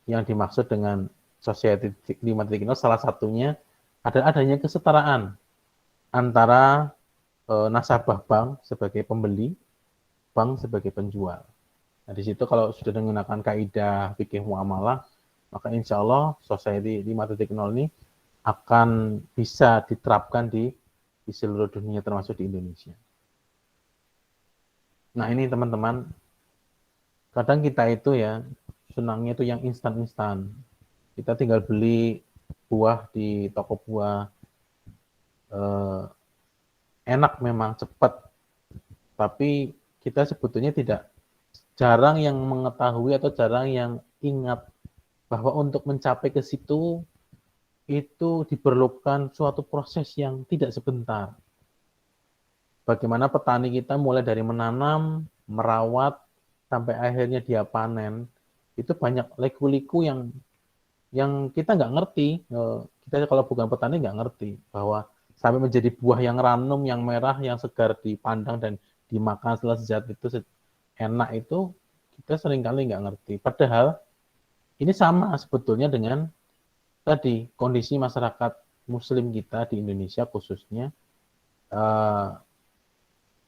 yang dimaksud dengan Society 5.0 salah satunya adalah adanya kesetaraan antara nasabah bank sebagai pembeli, bank sebagai penjual. Nah, di situ kalau sudah menggunakan kaidah fikih muamalah, maka insya Allah Society 5.0 ini akan bisa diterapkan di seluruh dunia termasuk di Indonesia. Nah ini teman-teman, kadang kita itu ya senangnya itu yang instan-instan. Kita tinggal beli buah di toko buah, eh, enak memang cepat, tapi kita sebetulnya jarang yang mengetahui atau jarang yang ingat bahwa untuk mencapai ke situ itu diperlukan suatu proses yang tidak sebentar. Bagaimana petani kita mulai dari menanam, merawat, sampai akhirnya dia panen, itu banyak liku-liku yang kita nggak ngerti. Kita kalau bukan petani nggak ngerti bahwa sampai menjadi buah yang ranum, yang merah, yang segar dipandang dan dimakan setelah sehat itu enak itu kita seringkali nggak ngerti. Padahal ini sama sebetulnya dengan tadi kondisi masyarakat Muslim kita di Indonesia khususnya.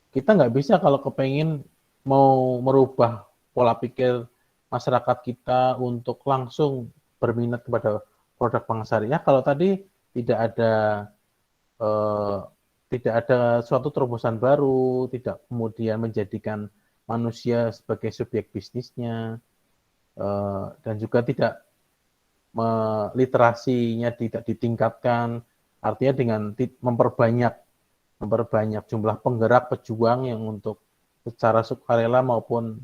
Kita nggak bisa kalau kepengen mau merubah pola pikir masyarakat kita untuk langsung berminat kepada produk bank syariah kalau tadi tidak ada eh, tidak ada suatu terobosan baru, tidak kemudian menjadikan manusia sebagai subjek bisnisnya, dan juga tidak literasinya tidak ditingkatkan, artinya dengan memperbanyak jumlah penggerak pejuang yang untuk secara sukarela maupun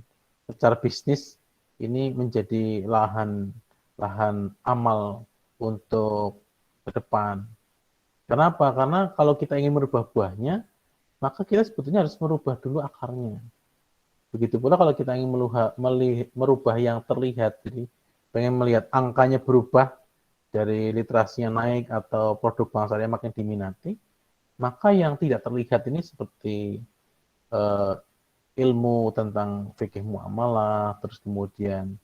secara bisnis ini menjadi lahan amal untuk ke depan. Kenapa? Karena kalau kita ingin merubah buahnya, maka kita sebetulnya harus merubah dulu akarnya. Begitu pula kalau kita ingin merubah yang terlihat, jadi pengen melihat angkanya berubah dari literasinya naik atau produk bank syariah makin diminati, maka yang tidak terlihat ini seperti ilmu tentang fikih muamalah, terus kemudian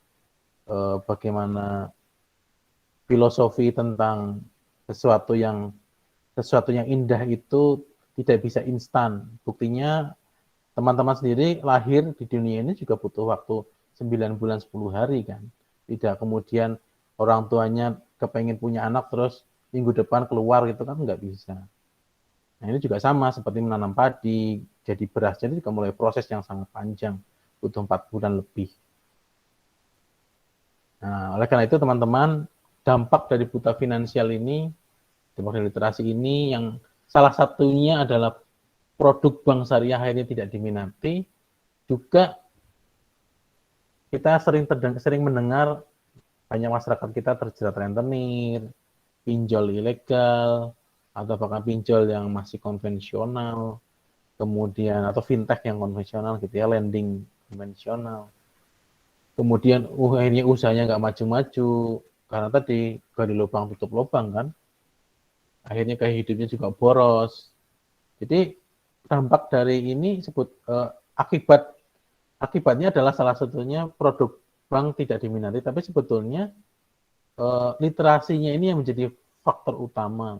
bagaimana filosofi tentang sesuatu yang indah itu tidak bisa instan. Buktinya teman-teman sendiri lahir di dunia ini juga butuh waktu 9 bulan 10 hari kan. Tidak kemudian orang tuanya kepengen punya anak terus minggu depan keluar gitu kan nggak bisa. Nah ini juga sama seperti menanam padi, jadi beras, jadi juga mulai proses yang sangat panjang, butuh 4 bulan lebih. Nah oleh karena itu teman-teman, dampak dari buta finansial ini, dampak dari literasi ini yang salah satunya adalah produk bank syariah akhirnya tidak diminati, juga kita sering mendengar banyak masyarakat kita terjerat rentenir, pinjol ilegal, atau bahkan pinjol yang masih konvensional, kemudian atau fintech yang konvensional gitu ya, lending konvensional. Kemudian akhirnya usahanya nggak maju-maju karena tadi gali lubang tutup lubang kan. Akhirnya kayak hidupnya juga boros. Jadi dampak dari ini akibatnya adalah salah satunya produk bank tidak diminati, tapi sebetulnya literasinya ini yang menjadi faktor utama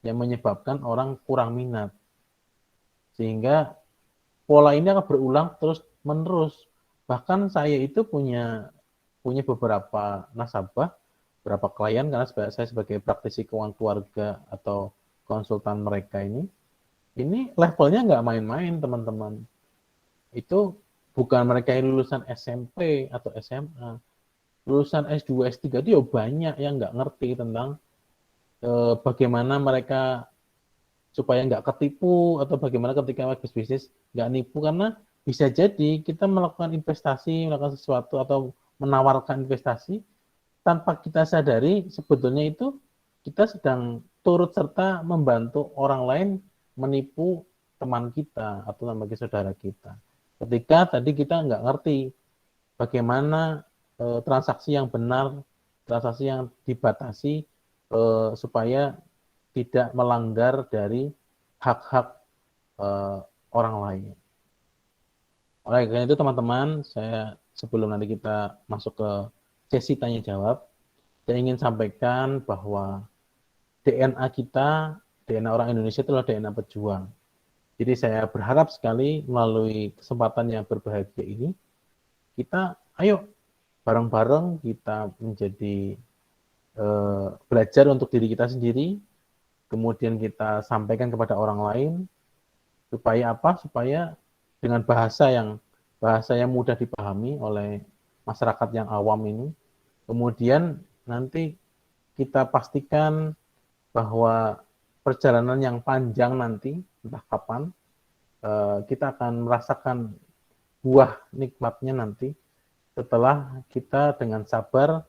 yang menyebabkan orang kurang minat. Sehingga pola ini akan berulang terus menerus. Bahkan saya itu punya beberapa nasabah, beberapa klien karena saya sebagai praktisi keuangan keluarga atau konsultan mereka ini levelnya nggak main-main teman-teman. Itu bukan mereka yang lulusan SMP atau SMA, lulusan S2, S3 itu ya banyak yang nggak ngerti tentang bagaimana mereka supaya nggak ketipu atau bagaimana ketika bisnis nggak nipu, karena bisa jadi kita melakukan sesuatu atau menawarkan investasi tanpa kita sadari sebetulnya itu kita sedang turut serta membantu orang lain menipu teman kita atau bagi saudara kita. Ketika tadi kita nggak ngerti bagaimana transaksi yang benar, transaksi yang dibatasi supaya tidak melanggar dari hak-hak orang lain. Oleh karena itu teman-teman, saya sebelum nanti kita masuk ke sesi tanya jawab, saya ingin sampaikan bahwa DNA kita, DNA orang Indonesia itulah DNA pejuang. Jadi saya berharap sekali melalui kesempatan yang berbahagia ini, kita ayo bareng-bareng kita menjadi belajar untuk diri kita sendiri, kemudian kita sampaikan kepada orang lain, supaya apa? Supaya dengan bahasa yang bahasa yang mudah dipahami oleh masyarakat yang awam ini. Kemudian nanti kita pastikan bahwa perjalanan yang panjang nanti, entah kapan, kita akan merasakan buah nikmatnya nanti setelah kita dengan sabar,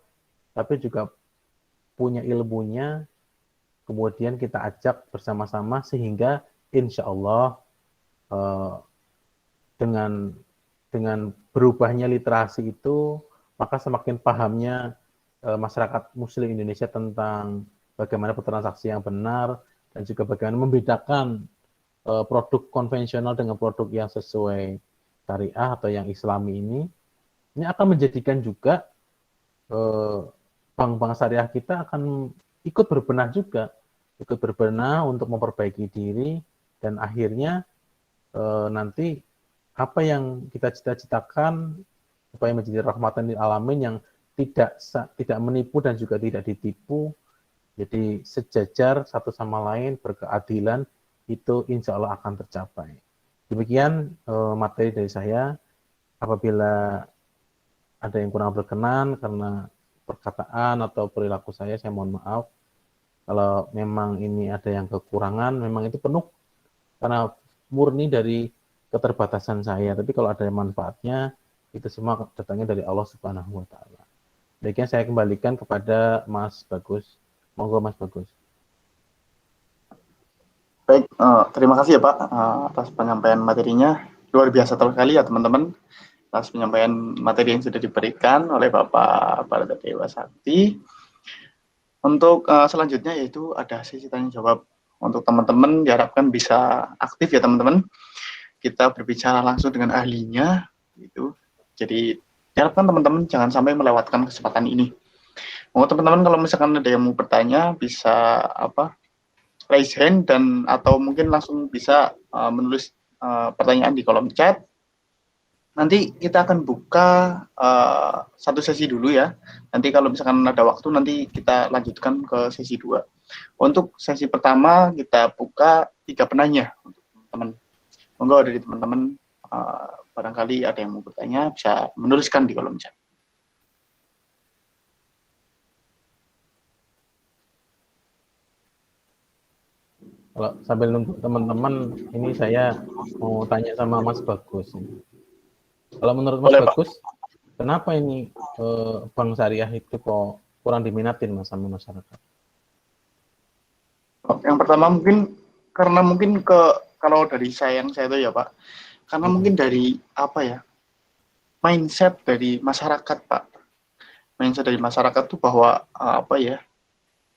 tapi juga punya ilmunya, kemudian kita ajak bersama-sama sehingga insya Allah dengan berubahnya literasi itu, maka semakin pahamnya masyarakat Muslim Indonesia tentang bagaimana bertransaksi yang benar dan juga bagaimana membedakan produk konvensional dengan produk yang sesuai syariah atau yang Islami ini akan menjadikan juga bank-bank syariah kita akan ikut berbenah untuk memperbaiki diri, dan akhirnya nanti apa yang kita cita-citakan supaya menjadi rahmatan lil alamin yang tidak menipu dan juga tidak ditipu, jadi sejajar satu sama lain, berkeadilan, itu insya Allah akan tercapai. Demikian materi dari saya. Apabila ada yang kurang berkenan karena perkataan atau perilaku saya mohon maaf. Kalau memang ini ada yang kekurangan, memang itu penuh karena murni dari keterbatasan saya. Tapi kalau ada manfaatnya, itu semua datangnya dari Allah Subhanahu wa Ta'ala. Demikian saya kembalikan kepada Mas Bagus. Monggo Mas Bagus. Baik, terima kasih ya Pak atas penyampaian materinya. Luar biasa sekali ya teman-teman atas penyampaian materi yang sudah diberikan oleh Bapak Barata Dewa Sakti. Untuk selanjutnya yaitu ada sesi tanya jawab. Untuk teman-teman diharapkan bisa aktif ya teman-teman. Kita berbicara langsung dengan ahlinya gitu. Jadi diharapkan teman-teman jangan sampai melewatkan kesempatan ini. Teman-teman kalau misalkan ada yang mau bertanya bisa raise hand dan atau mungkin langsung bisa menulis pertanyaan di kolom chat. Nanti kita akan buka satu sesi dulu ya. Nanti kalau misalkan ada waktu nanti kita lanjutkan ke sesi 2. Untuk sesi pertama kita buka 3 penanya untuk teman-teman. Monggo dari teman-teman barangkali ada yang mau bertanya bisa menuliskan di kolom chat. Kalau sambil nunggu teman-teman, ini saya mau tanya sama Mas Bagus. Kalau menurut Mas Bagus, kenapa ini bank syariah itu kok kurang diminatin Mas sama masyarakat? Yang pertama mungkin karena kalau dari saya itu ya Pak, karena mungkin dari mindset dari masyarakat Pak. Mindset dari masyarakat tuh bahwa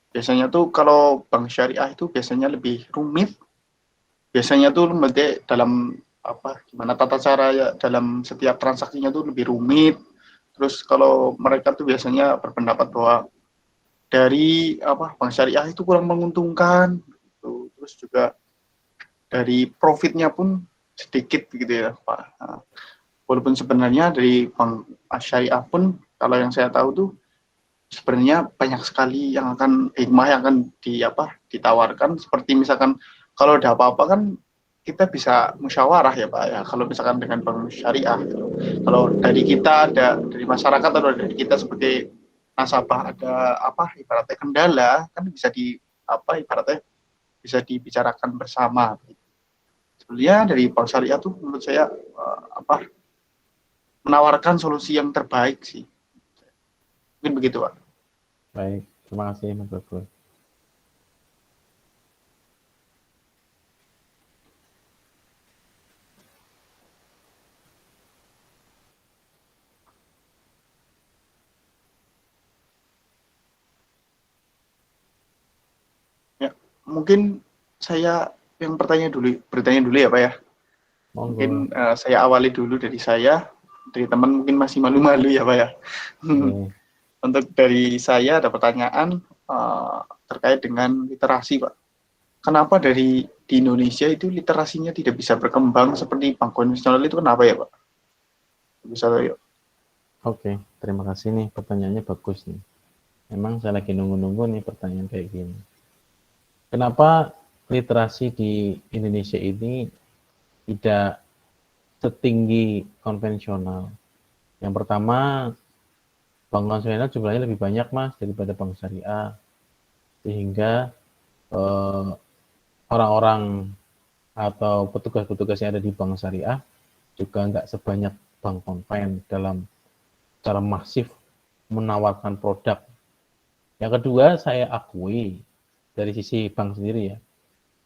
biasanya tuh kalau bank syariah itu biasanya lebih rumit. Biasanya tuh dalam gimana tata cara ya dalam setiap transaksinya tuh lebih rumit. Terus kalau mereka tuh biasanya berpendapat bahwa dari bank syariah itu kurang menguntungkan gitu. Terus juga dari profitnya pun sedikit begitu ya Pak. Nah, walaupun sebenarnya dari bank syariah pun kalau yang saya tahu tuh sebenarnya banyak sekali yang akan hikmah yang akan ditawarkan, seperti misalkan kalau ada apa-apa kan kita bisa musyawarah ya Pak ya, kalau misalkan dengan bank syariah gitu. Kalau dari kita dari masyarakat atau dari kita sebagai nasabah ada ibaratnya kendala kan bisa ibaratnya bisa dibicarakan bersama. Sebenarnya dari bank syariah tuh menurut saya menawarkan solusi yang terbaik sih. Mungkin begitu Pak. Baik, terima kasih Mas Bagus. Ya, mungkin saya yang bertanya dulu ya Pak ya. Mungkin saya awali dulu dari teman mungkin masih malu-malu ya Pak ya. Untuk dari saya ada pertanyaan terkait dengan literasi Pak. Kenapa di Indonesia itu literasinya tidak bisa berkembang seperti bank konvensional itu, kenapa ya Pak? Bisa yuk. Oke, terima kasih nih, pertanyaannya bagus nih. Memang saya lagi nunggu-nunggu nih pertanyaan kayak gini. Kenapa literasi di Indonesia ini tidak setinggi konvensional. Yang pertama, bank konvensional jumlahnya lebih banyak Mas daripada bank syariah, sehingga orang-orang atau petugas-petugas yang ada di bank syariah juga nggak sebanyak bank konven dalam cara masif menawarkan produk. Yang kedua, saya akui dari sisi bank sendiri ya,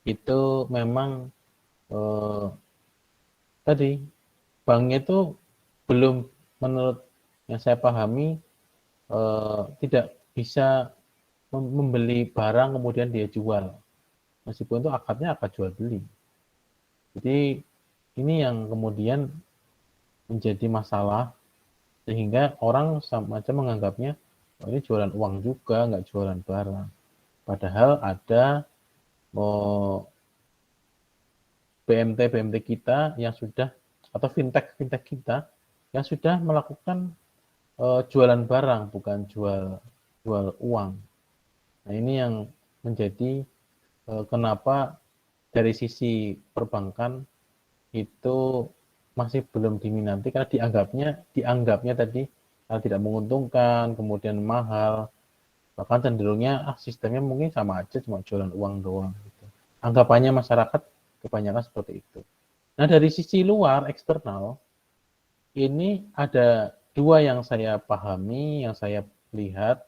itu memang tadi banknya itu belum, menurut yang saya pahami, tidak bisa membeli barang kemudian dia jual, meskipun itu akadnya akad jual beli. Jadi ini yang kemudian menjadi masalah, sehingga orang semacam menganggapnya oh, ini jualan uang juga, nggak jualan barang. Padahal ada BMT kita yang sudah, atau fintech kita yang sudah melakukan jualan barang, bukan jual uang. Nah ini yang menjadi kenapa dari sisi perbankan itu masih belum diminati, karena dianggapnya tadi tidak menguntungkan, kemudian mahal, bahkan cenderungnya sistemnya mungkin sama aja, cuma jualan uang doang gitu. Anggapannya masyarakat kebanyakan seperti itu. Nah dari sisi luar eksternal ini ada dua yang saya pahami, yang saya lihat,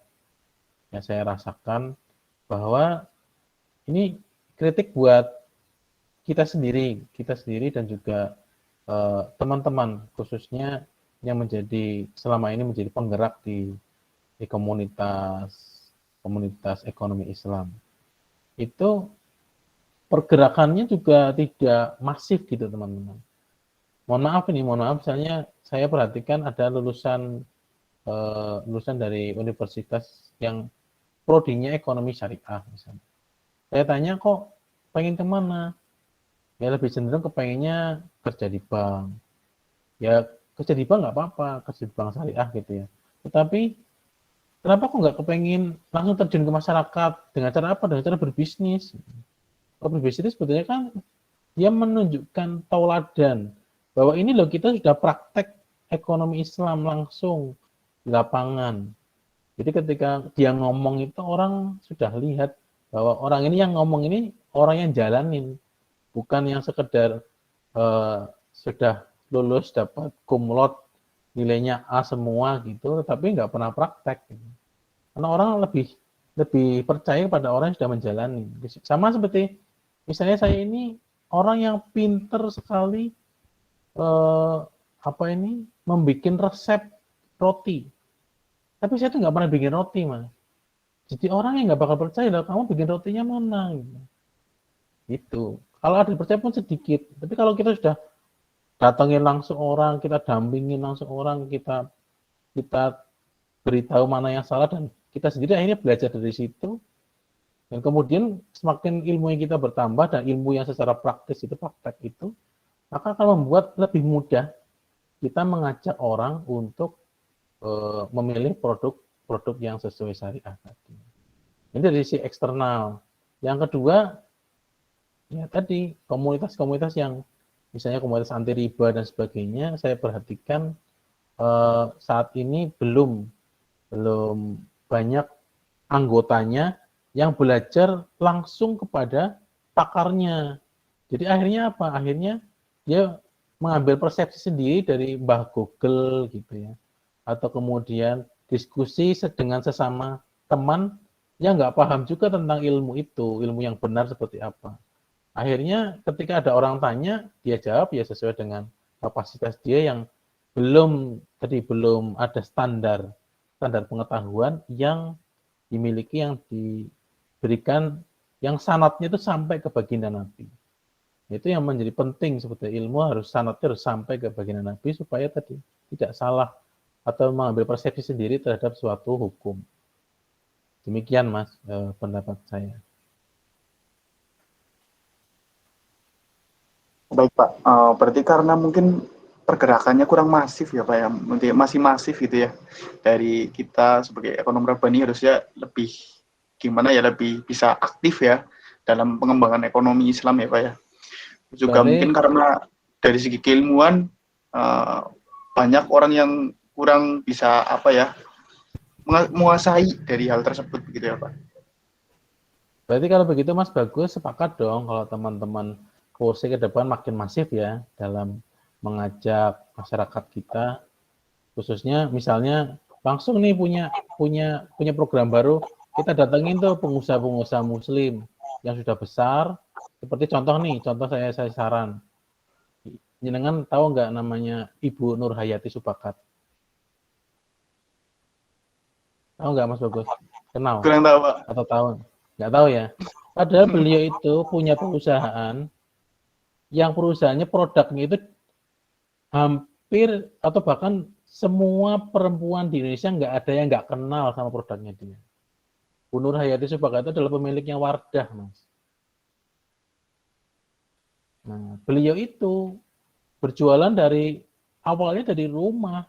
yang saya rasakan, bahwa ini kritik buat kita sendiri dan juga teman-teman khususnya yang menjadi selama ini menjadi penggerak di komunitas ekonomi Islam. Itu pergerakannya juga tidak masif gitu teman-teman. Mohon maaf misalnya saya perhatikan ada lulusan dari universitas yang prodinya ekonomi syariah misalnya. Saya tanya kok pengen kemana? Ya lebih cenderung kepengennya kerja di bank. Ya kerja di bank nggak apa-apa, kerja di bank syariah gitu ya. Tetapi kenapa kok nggak kepengen langsung terjun ke masyarakat? Dengan cara apa? Dengan cara berbisnis. Kalau berbisnis sebetulnya kan dia menunjukkan tauladan bahwa ini loh kita sudah praktek ekonomi Islam langsung di lapangan. Jadi ketika dia ngomong itu orang sudah lihat bahwa orang ini yang ngomong ini orang yang jalanin, bukan yang sekedar sudah lulus dapat cum laude nilainya A semua gitu, tapi nggak pernah praktek. Gitu. Karena orang lebih percaya pada orang yang sudah menjalani. Sama seperti misalnya saya ini orang yang pinter sekali membuat resep roti, tapi saya tuh nggak pernah bikin roti mas. Jadi orang yang nggak bakal percaya lah kamu bikin rotinya mana gitu. Itu kalau ada percaya pun sedikit, tapi kalau kita sudah datangin langsung orang, kita dampingin langsung orang, kita beritahu mana yang salah, dan kita sendiri akhirnya belajar dari situ, dan kemudian semakin ilmu yang kita bertambah dan ilmu yang secara praktis itu praktek itu, maka akan membuat lebih mudah kita mengajak orang untuk memilih produk yang sesuai syariah tadi. Ini dari sisi eksternal. Yang kedua, ya tadi komunitas-komunitas yang misalnya komunitas anti riba dan sebagainya, saya perhatikan saat ini belum banyak anggotanya yang belajar langsung kepada pakarnya. Jadi akhirnya apa? Akhirnya dia mengambil persepsi sendiri dari Mbah Google gitu ya, atau kemudian diskusi dengan sesama teman yang nggak paham juga tentang ilmu itu, ilmu yang benar seperti apa. Akhirnya ketika ada orang tanya, dia jawab ya sesuai dengan kapasitas dia yang belum ada standar pengetahuan yang dimiliki, yang diberikan, yang sanadnya itu sampai ke baginda Nabi. Itu yang menjadi penting, sebetulnya ilmu sanadnya harus sampai ke baginda Nabi supaya tadi tidak salah atau mengambil persepsi sendiri terhadap suatu hukum. Demikian mas pendapat saya. Baik Pak, berarti karena mungkin pergerakannya kurang masif ya Pak ya, masih masif gitu ya. Dari kita sebagai ekonom Rabbani harusnya lebih lebih bisa aktif ya dalam pengembangan ekonomi Islam ya Pak ya. Juga mungkin karena dari segi keilmuan banyak orang yang kurang bisa menguasai dari hal tersebut begitu ya Pak. Berarti kalau begitu Mas Bagus sepakat dong kalau teman-teman kursi ke depan makin masif ya dalam mengajak masyarakat kita, khususnya misalnya langsung nih punya program baru, kita datengin tuh pengusaha-pengusaha muslim yang sudah besar, seperti contoh saya saran, jenengan tahu nggak namanya Ibu Nur Hayati Subakat? Tahu nggak Mas Bagus? Kenal Kurang tahu Pak. atau tahu? Nggak tahu ya. Padahal beliau itu punya perusahaan yang perusahaannya produknya itu hampir atau bahkan semua perempuan di Indonesia nggak ada yang nggak kenal sama produknya dia. Bu Nur Hayati Subakat itu adalah pemiliknya Wardah, Mas. Nah, beliau itu berjualan dari awalnya dari rumah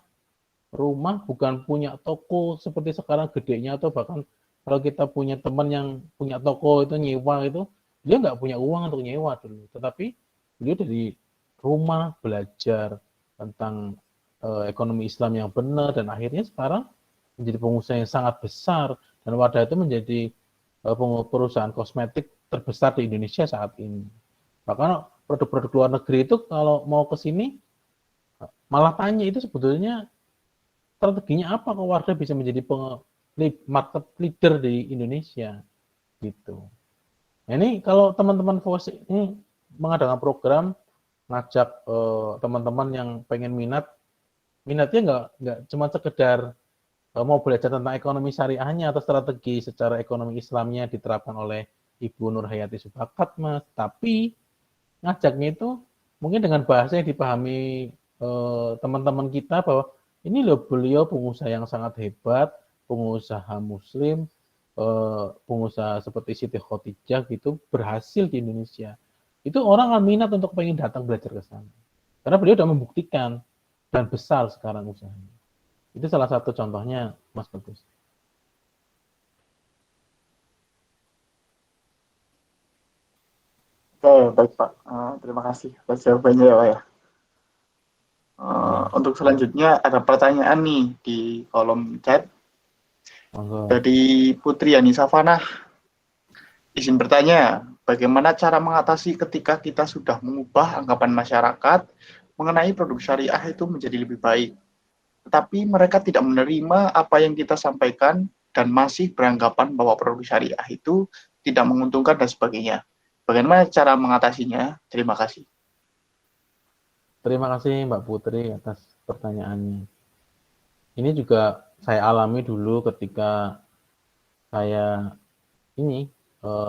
bukan punya toko seperti sekarang gedenya, atau bahkan kalau kita punya teman yang punya toko itu nyewa itu, dia nggak punya uang untuk nyewa dulu, tetapi beliau dari rumah belajar tentang ekonomi Islam yang benar, dan akhirnya sekarang menjadi pengusaha yang sangat besar, dan Wardah itu menjadi perusahaan kosmetik terbesar di Indonesia saat ini. Bahkan produk-produk luar negeri itu kalau mau ke sini malah tanya itu sebetulnya strateginya apa kok Wardah bisa menjadi market leader di Indonesia gitu. Nah, ini kalau teman-teman FOS ini mengadakan program ngajak teman-teman yang pengen minatnya nggak cuma sekedar mau belajar tentang ekonomi syariahnya atau strategi secara ekonomi Islamnya diterapkan oleh Ibu Nur Hayati Subakat, Mas, tapi ngajaknya itu mungkin dengan bahasa yang dipahami teman-teman kita, bahwa ini loh beliau pengusaha yang sangat hebat, pengusaha muslim, pengusaha seperti Siti Khotijah gitu berhasil di Indonesia. Itu orang akan minat untuk pengen datang belajar ke sana. Karena beliau sudah membuktikan dan besar sekarang usahanya. Itu salah satu contohnya, Mas Bagus. Oke, baik Pak. Terima kasih atas jawabannya ya Pak ya. Untuk selanjutnya ada pertanyaan nih di kolom chat dari Putri Anissa Fanah. Izin bertanya, bagaimana cara mengatasi ketika kita sudah mengubah anggapan masyarakat mengenai produk syariah itu menjadi lebih baik, tetapi mereka tidak menerima apa yang kita sampaikan dan masih beranggapan bahwa produk syariah itu tidak menguntungkan dan sebagainya. Bagaimana cara mengatasinya? Terima kasih. Terima kasih Mbak Putri atas pertanyaannya. Ini juga saya alami dulu ketika saya ini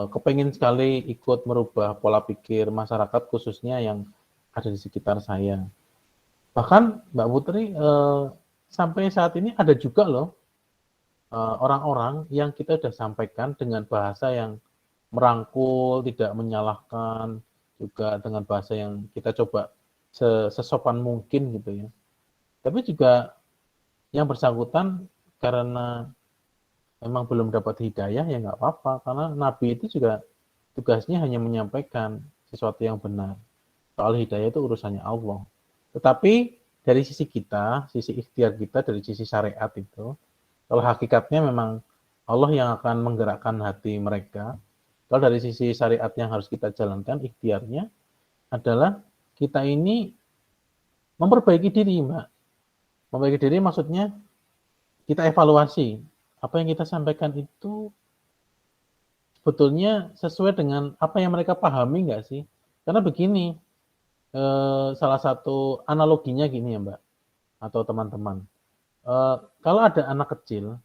kepengen sekali ikut merubah pola pikir masyarakat, khususnya yang ada di sekitar saya. Bahkan Mbak Putri, sampai saat ini ada juga loh orang-orang yang kita sudah sampaikan dengan bahasa yang merangkul, tidak menyalahkan, juga dengan bahasa yang kita coba sesopan mungkin gitu ya. Tapi juga yang bersangkutan karena memang belum dapat hidayah, ya nggak apa-apa, karena Nabi itu juga tugasnya hanya menyampaikan sesuatu yang benar. Soal hidayah itu urusannya Allah. Tetapi dari sisi kita, sisi ikhtiar kita, dari sisi syariat itu, kalau hakikatnya memang Allah yang akan menggerakkan hati mereka. Kalau dari sisi syariat yang harus kita jalankan, ikhtiarnya adalah kita ini memperbaiki diri, Mbak. Memperbaiki diri maksudnya kita evaluasi apa yang kita sampaikan itu sebetulnya sesuai dengan apa yang mereka pahami nggak sih? Karena begini, salah satu analoginya gini ya Mbak, atau teman-teman. Kalau ada anak kecil,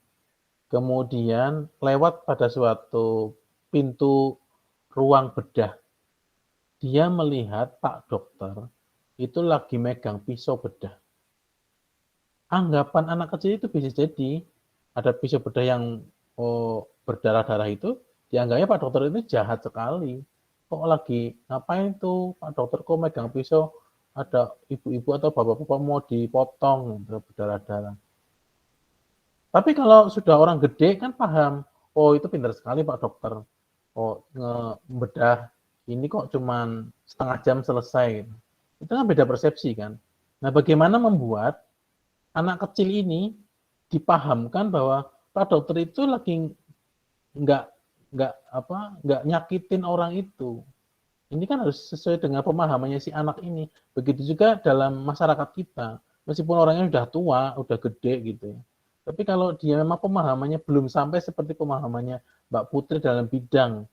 kemudian lewat pada suatu pintu ruang bedah, dia melihat Pak Dokter itu lagi megang pisau bedah. Anggapan anak kecil itu bisa jadi ada pisau bedah yang berdarah-darah itu, dianggapnya Pak Dokter ini jahat sekali. Kok lagi ngapain tuh Pak Dokter kok megang pisau, ada ibu-ibu atau bapak-bapak mau dipotong berdarah-darah. Tapi kalau sudah orang gede kan paham, oh itu pintar sekali Pak Dokter. Oh ngebedah ini kok cuman setengah jam selesai. Itu kan beda persepsi kan. Nah, bagaimana membuat anak kecil ini dipahamkan bahwa Pak Dokter itu lagi nggak nggak nyakitin orang itu. Ini kan harus sesuai dengan pemahamannya si anak ini. Begitu juga dalam masyarakat kita. Meskipun orangnya sudah tua, udah gede gitu ya. Tapi kalau dia memang pemahamannya belum sampai seperti pemahamannya Mbak Putri dalam bidang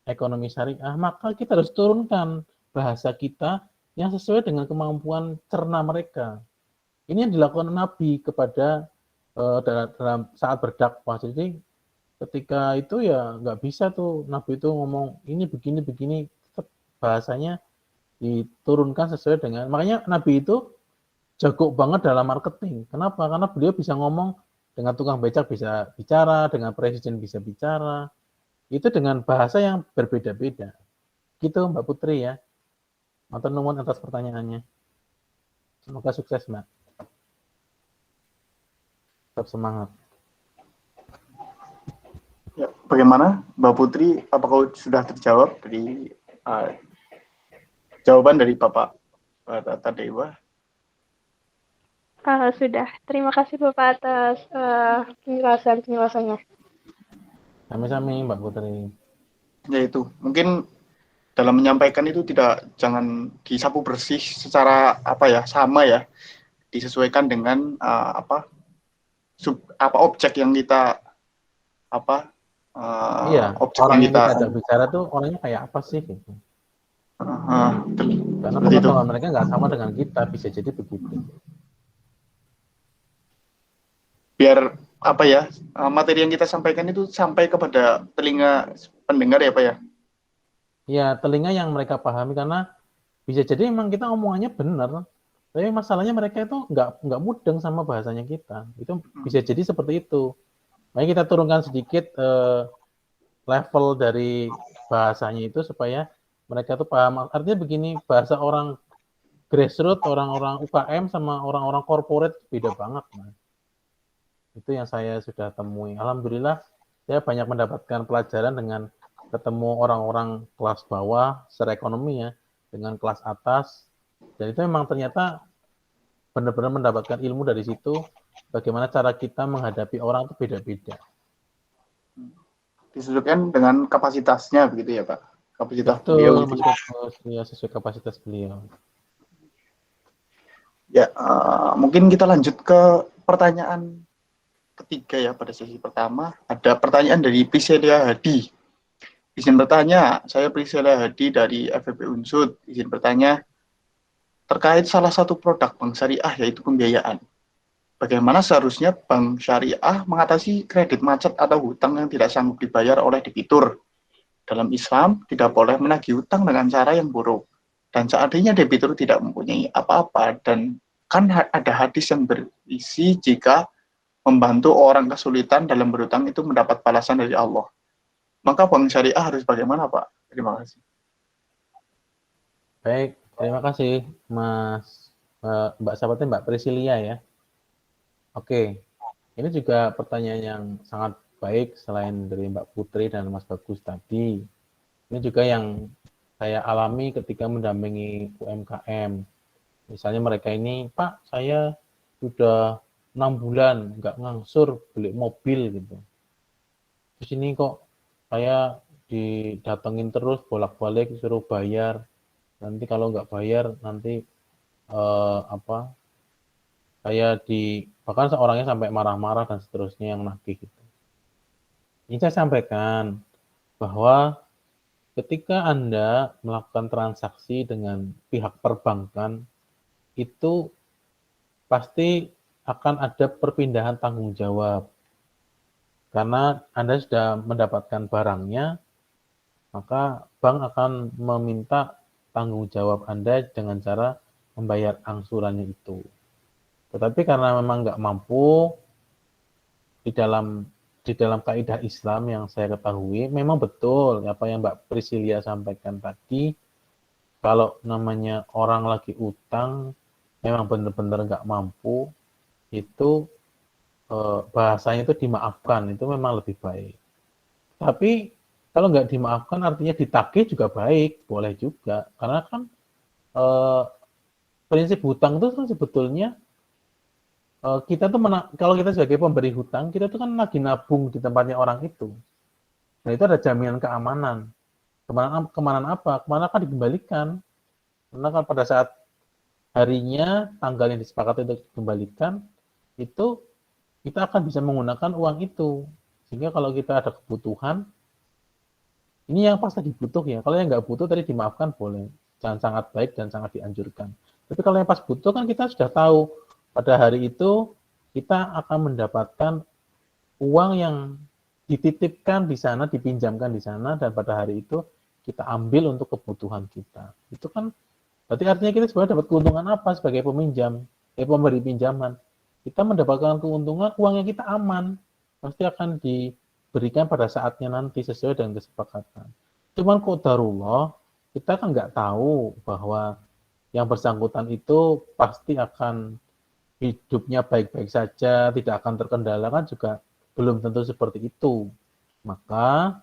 ekonomi syariah, maka kita harus turunkan bahasa kita yang sesuai dengan kemampuan cerna mereka. Ini yang dilakukan Nabi kepada dalam saat berdakwah. Jadi ketika itu ya nggak bisa tuh Nabi itu ngomong ini begini, bahasanya diturunkan sesuai dengan, makanya Nabi itu jago banget dalam marketing. Kenapa? Karena beliau bisa ngomong dengan tukang becak bisa bicara, dengan presiden bisa bicara, itu dengan bahasa yang berbeda-beda. Gitu Mbak Putri ya. Matur nuwun atas pertanyaannya. Semoga sukses Mbak. Tetap semangat. Ya, bagaimana Mbak Putri? Apakah sudah terjawab dari jawaban dari Bapak Tata Dewa? Sudah. Terima kasih Bapak atas penjelasannya. Sami-sami Mbak Putri. Yaitu mungkin dalam menyampaikan itu jangan disapu bersih secara sama ya, disesuaikan dengan objek yang kita Iya, objek orang yang yang kita kita ajak bicara tuh orangnya kayak apa sih gitu. Karena seperti itu. pengetahuan mereka nggak sama dengan kita, bisa jadi begitu. Biar materi yang kita sampaikan itu sampai kepada telinga pendengar ya Pak ya. Ya, telinga yang mereka pahami, karena bisa jadi memang kita omongannya benar, tapi masalahnya mereka itu nggak mudeng sama bahasanya kita. Itu bisa jadi seperti itu. Makanya kita turunkan sedikit level dari bahasanya itu supaya mereka tuh paham. Artinya begini, bahasa orang grassroots, orang-orang UKM sama orang-orang corporate beda banget. Mas. Itu yang saya sudah temui. Alhamdulillah, saya banyak mendapatkan pelajaran dengan ketemu orang-orang kelas bawah secara ekonomi ya, dengan kelas atas. Dan itu memang ternyata benar-benar mendapatkan ilmu dari situ, bagaimana cara kita menghadapi orang itu beda-beda. Disesuaikan dengan kapasitasnya begitu ya Pak. Kapasitas Betul, beliau Mas gitu. Bagus. Ya, sesuai kapasitas beliau. Ya, mungkin kita lanjut ke pertanyaan ketiga ya pada sesi pertama. Ada pertanyaan dari Priscilia Hadi. Izin bertanya, saya Priscilia Hadi dari FEB Unsud. Izin bertanya, terkait salah satu produk bank syariah yaitu pembiayaan. Bagaimana seharusnya bank syariah mengatasi kredit macet atau hutang yang tidak sanggup dibayar oleh debitur? Dalam Islam, tidak boleh menagih hutang dengan cara yang buruk. Dan seandainya debitur tidak mempunyai apa-apa, dan kan ada hadis yang berisi jika membantu orang kesulitan dalam berhutang itu mendapat balasan dari Allah. Maka bank syariah harus bagaimana Pak? Terima kasih. Baik, terima kasih Mas Mbak sahabatnya Mbak Priscilia ya. Oke, ini juga pertanyaan yang sangat baik selain dari Mbak Putri dan Mas Bagus tadi. Ini juga yang saya alami ketika mendampingi UMKM. Misalnya mereka ini, Pak, saya sudah 6 bulan nggak ngangsur beli mobil gitu. Terus ini kok saya didatengin terus bolak-balik suruh bayar. Nanti kalau nggak bayar nanti bahkan seorangnya sampai marah-marah dan seterusnya yang nagih gitu. Ini saya sampaikan bahwa ketika Anda melakukan transaksi dengan pihak perbankan, itu pasti akan ada perpindahan tanggung jawab. Karena Anda sudah mendapatkan barangnya, maka bank akan meminta tanggung jawab Anda dengan cara membayar angsurannya itu. Tetapi karena memang nggak mampu, di dalam kaidah Islam yang saya ketahui, memang betul apa yang Mbak Priscilia sampaikan tadi, kalau namanya orang lagi utang, memang benar-benar nggak mampu, itu bahasanya itu dimaafkan, itu memang lebih baik. Tapi kalau nggak dimaafkan artinya ditagih juga baik, boleh juga. Karena kan prinsip hutang itu kan sebetulnya kita tuh kalau kita sebagai pemberi hutang, kita tuh kan lagi nabung di tempatnya orang itu. Nah, itu ada jaminan keamanan. Kemanan apa? Kemana akan dikembalikan. Karena kan pada saat harinya, tanggal yang disepakati untuk dikembalikan, itu kita akan bisa menggunakan uang itu. Sehingga kalau kita ada kebutuhan, ini yang pas lagi butuh ya. Kalau yang nggak butuh tadi dimaafkan boleh. Jangan sangat baik dan sangat dianjurkan. Tapi kalau yang pas butuh kan kita sudah tahu pada hari itu kita akan mendapatkan uang yang dititipkan di sana, dipinjamkan di sana, dan pada hari itu kita ambil untuk kebutuhan kita. Itu kan berarti artinya kita sebenarnya dapat keuntungan apa sebagai peminjam, pemberi pinjaman. Kita mendapatkan keuntungan uang yang kita aman, pasti akan diberikan pada saatnya nanti sesuai dengan kesepakatan. Cuman qadarullah, kita kan nggak tahu bahwa yang bersangkutan itu pasti akan hidupnya baik-baik saja, tidak akan terkendala, kan juga belum tentu seperti itu. Maka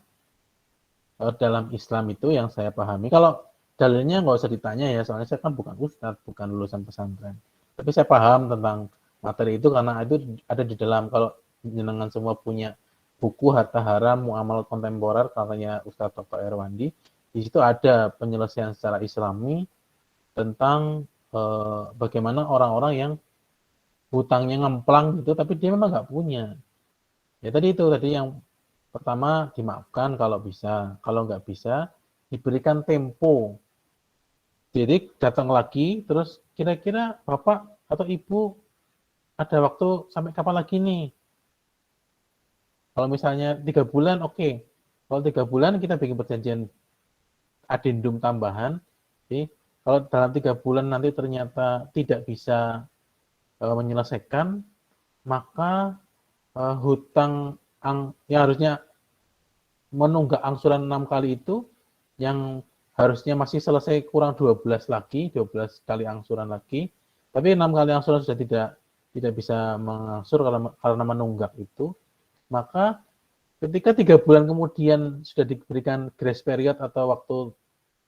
dalam Islam itu yang saya pahami, kalau dalilnya nggak usah ditanya ya, soalnya saya kan bukan ustadz, bukan lulusan pesantren. Tapi saya paham tentang materi itu karena itu ada di dalam, kalau jenengan semua punya buku Harta Haram Muamalah Kontemporer katanya Ustadz Dr. Erwandi, di situ ada penyelesaian secara Islami tentang bagaimana orang-orang yang hutangnya ngemplang gitu, tapi dia memang nggak punya. Ya tadi yang pertama dimaafkan kalau bisa, kalau nggak bisa diberikan tempo. Jadi datang lagi, terus kira-kira bapak atau ibu ada waktu sampai kapan lagi nih? Kalau misalnya 3 bulan, oke. Kalau 3 bulan kita bikin perjanjian adendum tambahan. Jadi, kalau dalam 3 bulan nanti ternyata tidak bisa menyelesaikan, maka hutang yang harusnya menunggak angsuran 6 kali itu, yang harusnya masih selesai kurang 12 kali angsuran lagi, tapi 6 kali angsuran sudah tidak bisa mengangsur karena menunggak itu, maka ketika 3 bulan kemudian sudah diberikan grace period atau waktu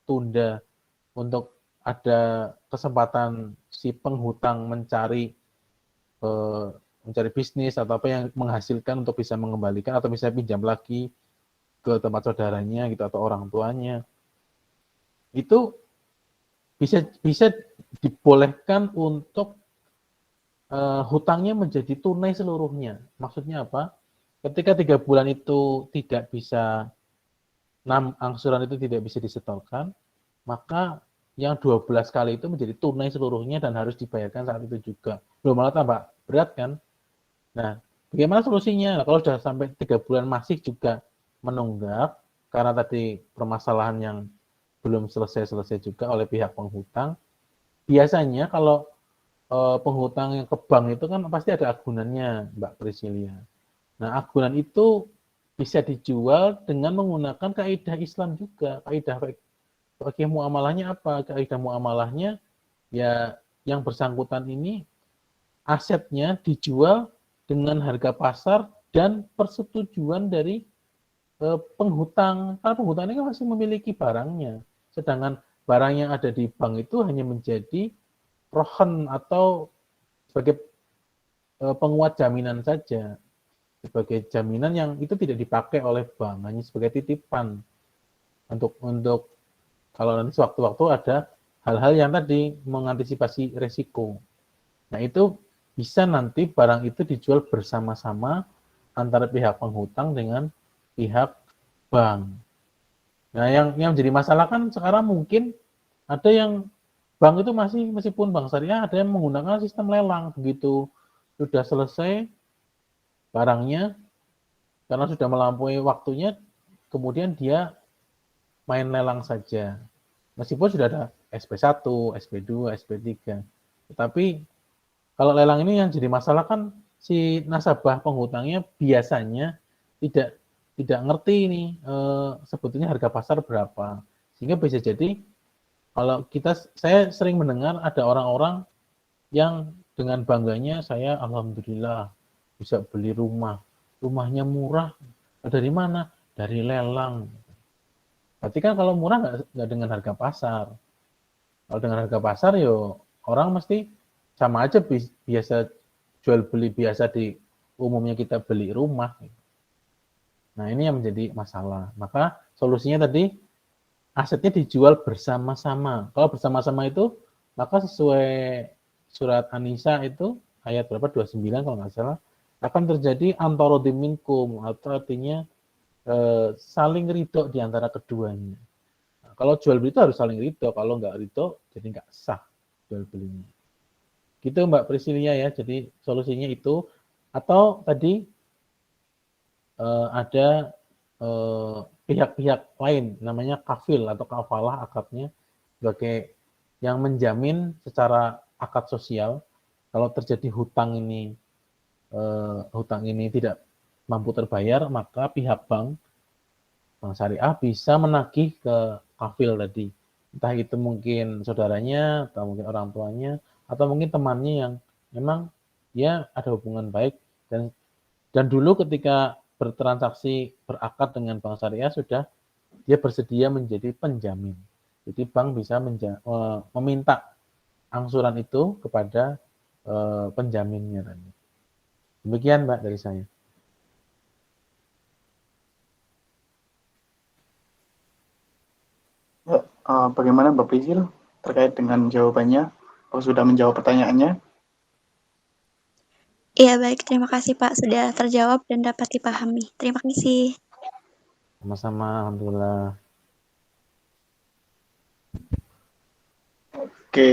tunda untuk ada kesempatan si penghutang mencari bisnis atau apa yang menghasilkan untuk bisa mengembalikan atau bisa pinjam lagi ke tempat saudaranya gitu atau orang tuanya, itu bisa dibolehkan untuk hutangnya menjadi tunai seluruhnya. Maksudnya apa? Ketika 3 bulan itu tidak bisa, 6 angsuran itu tidak bisa disetorkan, maka yang 12 kali itu menjadi tunai seluruhnya dan harus dibayarkan saat itu juga. Belum malah tambah berat kan? Nah, bagaimana solusinya? Nah, kalau sudah sampai 3 bulan masih juga menunggak, karena tadi permasalahan yang belum selesai juga oleh pihak penghutang, biasanya kalau penghutang yang ke bank itu kan pasti ada agunannya, Mbak Priscilia. Nah, agunan itu bisa dijual dengan menggunakan kaidah Islam juga. Kaidah muamalahnya apa? Kaidah muamalahnya ya yang bersangkutan ini asetnya dijual dengan harga pasar dan persetujuan dari penghutang. Karena penghutang ini kan masih memiliki barangnya. Sedangkan barang yang ada di bank itu hanya menjadi rohan atau sebagai penguat jaminan saja. Sebagai jaminan yang itu tidak dipakai oleh bank, hanya sebagai titipan untuk kalau nanti sewaktu-waktu ada hal-hal yang tadi mengantisipasi resiko. Nah, itu bisa nanti barang itu dijual bersama-sama antara pihak penghutang dengan pihak bank. Nah, yang menjadi masalah kan sekarang mungkin ada yang bank itu meskipun bank syariah ada yang menggunakan sistem lelang. Begitu sudah selesai barangnya, karena sudah melampaui waktunya, kemudian dia main lelang saja. Meskipun sudah ada SP1, SP2, SP3. Tetapi kalau lelang ini yang jadi masalah kan si nasabah penghutangnya biasanya tidak ngerti ini sebetulnya harga pasar berapa. Sehingga bisa jadi kalau saya sering mendengar ada orang-orang yang dengan bangganya saya alhamdulillah bisa beli rumahnya murah. Dari mana? Dari lelang. Berarti kan kalau murah nggak dengan harga pasar. Kalau dengan harga pasar yo orang mesti sama aja biasa jual beli biasa di umumnya kita beli rumah. Nah, ini yang menjadi masalah. Maka solusinya tadi asetnya dijual bersama-sama. Kalau bersama-sama itu maka sesuai surat An-Nisa itu ayat berapa 29 kalau nggak salah akan terjadi antarodin minkum atau artinya saling ridho di antara keduanya. Nah, kalau jual beli itu harus saling ridho, kalau nggak ridho jadi nggak sah jual belinya. Gitu Mbak Priscilia ya. Jadi solusinya itu atau tadi ada pihak-pihak lain namanya kafil atau kafalah akadnya sebagai yang menjamin secara akad sosial kalau terjadi hutang ini tidak mampu terbayar, maka pihak bank syariah bisa menagih ke kafil tadi. Entah itu mungkin saudaranya, atau mungkin orang tuanya, atau mungkin temannya yang memang ya ada hubungan baik dan dulu ketika bertransaksi berakad dengan bank syariah sudah dia bersedia menjadi penjamin. Jadi bank bisa meminta angsuran itu kepada penjaminnya tadi. Demikian Mbak dari saya. Ya, bagaimana Mbak Prisil terkait dengan jawabannya? Kalau sudah menjawab pertanyaannya? Iya, baik. Terima kasih, Pak. Sudah terjawab dan dapat dipahami. Terima kasih. Sama-sama, alhamdulillah. Oke.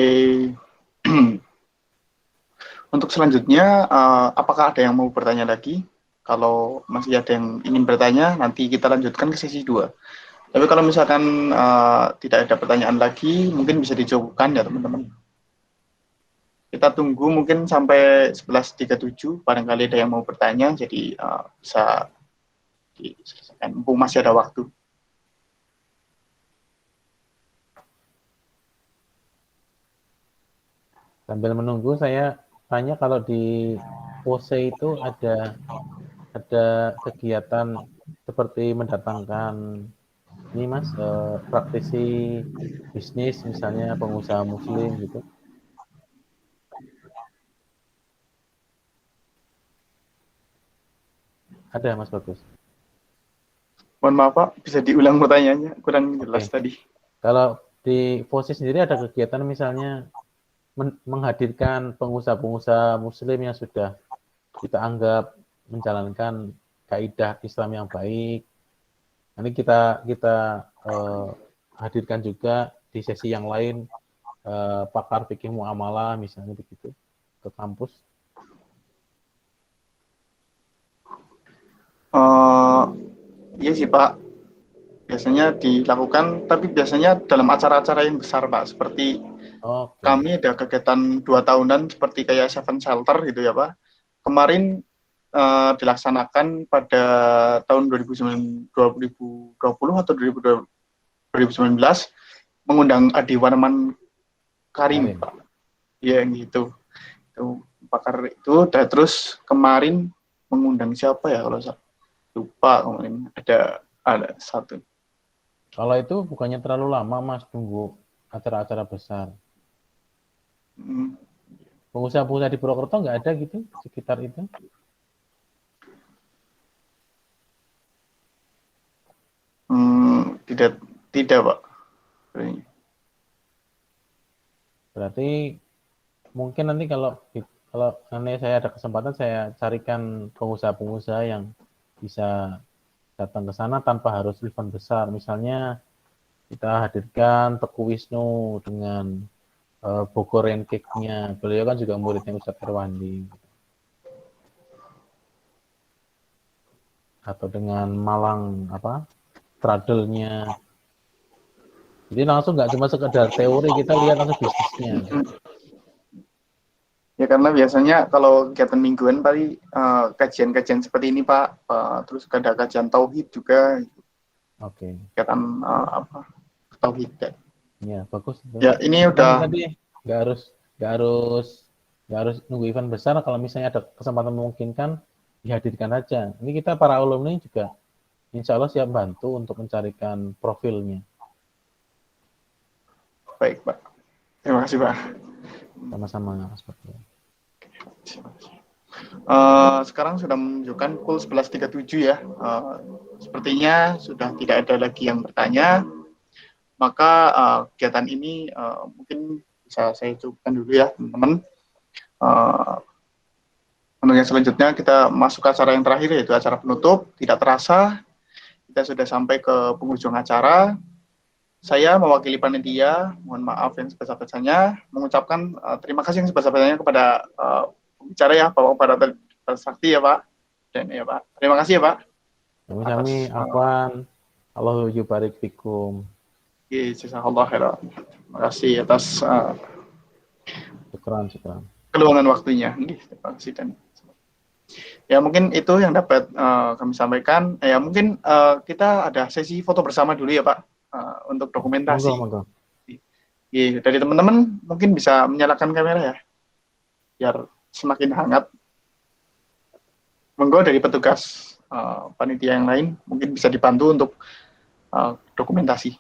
Untuk selanjutnya, apakah ada yang mau bertanya lagi? Kalau masih ada yang ingin bertanya, nanti kita lanjutkan ke sesi 2. Tapi kalau misalkan tidak ada pertanyaan lagi, mungkin bisa dijawabkan ya teman-teman. Kita tunggu mungkin sampai 11.37, barangkali ada yang mau bertanya, jadi bisa diselesaikan. Mumpung masih ada waktu. Sambil menunggu saya tanya kalau di POSE itu ada kegiatan seperti mendatangkan ini Mas, praktisi bisnis misalnya pengusaha muslim gitu. Ada Mas Bagus. Mohon maaf Pak, bisa diulang pertanyaannya, kurang jelas tadi. Kalau di POSE sendiri ada kegiatan misalnya menghadirkan pengusaha-pengusaha muslim yang sudah kita anggap menjalankan kaidah Islam yang baik. Nanti kita hadirkan juga di sesi yang lain pakar fikih muamalah misalnya begitu ke kampus. Iya sih Pak, biasanya dilakukan, tapi biasanya dalam acara-acara yang besar Pak, seperti kami ada kegiatan 2 tahunan seperti kayak Seven Shelter gitu ya Pak. Kemarin dilaksanakan pada tahun 2020 atau 2019, mengundang Adi Warman Karim. Pak. Ya gitu. Itu pakar itu, dan terus kemarin mengundang siapa ya kalau lupa, kemarin ada satu. Kalau itu bukannya terlalu lama Mas tunggu acara-acara besar. Pengusaha-pengusaha di Purwokerto nggak ada gitu sekitar itu? Tidak Pak. Berarti mungkin nanti kalau nanti saya ada kesempatan saya carikan pengusaha-pengusaha yang bisa datang ke sana tanpa harus event besar. Misalnya kita hadirkan Teguh Wisnu dengan Bogor Cake-nya. Beliau kan juga muridnya Ustadz Irwandi. Atau dengan Malang Tradle-nya. Jadi langsung nggak cuma sekedar teori, kita lihat langsung bisnisnya. Ya karena biasanya kalau kegiatan mingguan paling kajian-kajian seperti ini Pak, terus ada kajian tauhid juga. Oke. Kegiatan tauhid. Ya bagus. Ya ini udah. Tadi nggak harus nunggu event besar. Kalau misalnya ada kesempatan memungkinkan, dihadirkan aja. Ini kita para alumni juga, insya Allah siap bantu untuk mencarikan profilnya. Baik Pak. Terima kasih Pak. Sama-sama seperti itu. Sekarang sudah menunjukkan pukul 11.37 ya. Sepertinya sudah tidak ada lagi yang bertanya. Maka kegiatan ini mungkin bisa saya cukupkan dulu ya, teman-teman. Untuk yang selanjutnya kita masuk ke acara yang terakhir, yaitu acara penutup. Tidak terasa kita sudah sampai ke penghujung acara. Saya mewakili panitia, mohon maaf yang sebesar-besarnya, mengucapkan terima kasih yang sebesar-besarnya kepada pembicara ya, Bapak Sakti ya Pak, dan ya Pak. Terima kasih ya Pak. Kami Afwan, Allahu yubarik fikum. Jazakallah khairan. Terima kasih atas Syukran. keluangan waktunya. Terima kasih dan ya mungkin itu yang dapat kami sampaikan. Ya mungkin kita ada sesi foto bersama dulu ya Pak, untuk dokumentasi. Monggo. Iya, dari teman-teman mungkin bisa menyalakan kamera ya, biar semakin hangat. Monggo dari petugas panitia yang lain mungkin bisa dibantu untuk dokumentasi.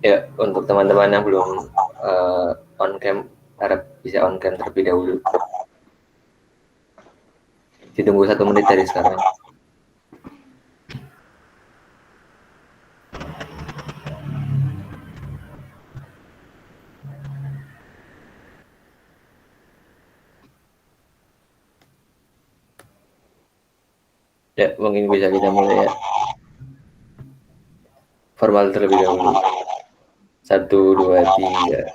Ya, untuk teman-teman yang belum on cam, harap bisa on cam terlebih dahulu. Ditunggu 1 menit dari sekarang. Ya, mungkin bisa kita mulai ya. Formal terlebih dahulu. 1, 2, 3.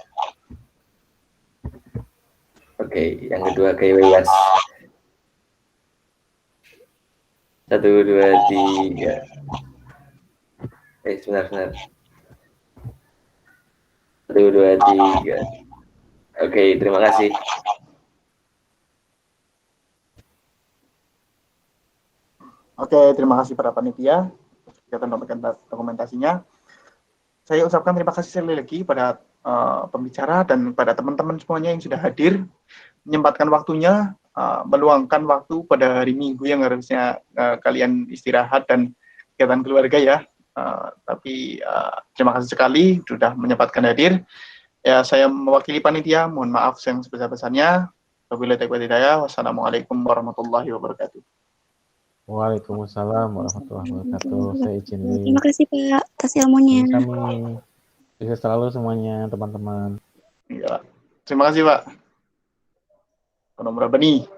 Oke, yang kedua kayak bebas. 1, 2, 3. Sebentar. 1, 2, 3. Oke, terima kasih. Oke, terima kasih para panitia kegiatan dokumentasinya. Saya ucapkan terima kasih sekali lagi pada pembicara dan pada teman-teman semuanya yang sudah hadir, menyempatkan waktunya, meluangkan waktu pada hari Minggu yang harusnya kalian istirahat dan kegiatan keluarga ya. Tapi terima kasih sekali sudah menyempatkan hadir. Ya, saya mewakili panitia, mohon maaf yang sebesar-besarnya. Wabillahi taufiq wal hidayah. Wassalamualaikum warahmatullahi wabarakatuh. Waalaikumsalam warahmatullahi wabarakatuh. Saya izin. Terima kasih Pak atas ilmunya. Kami bisa selalu semuanya teman-teman. Ya, terima kasih Pak. Nomor berapa nih?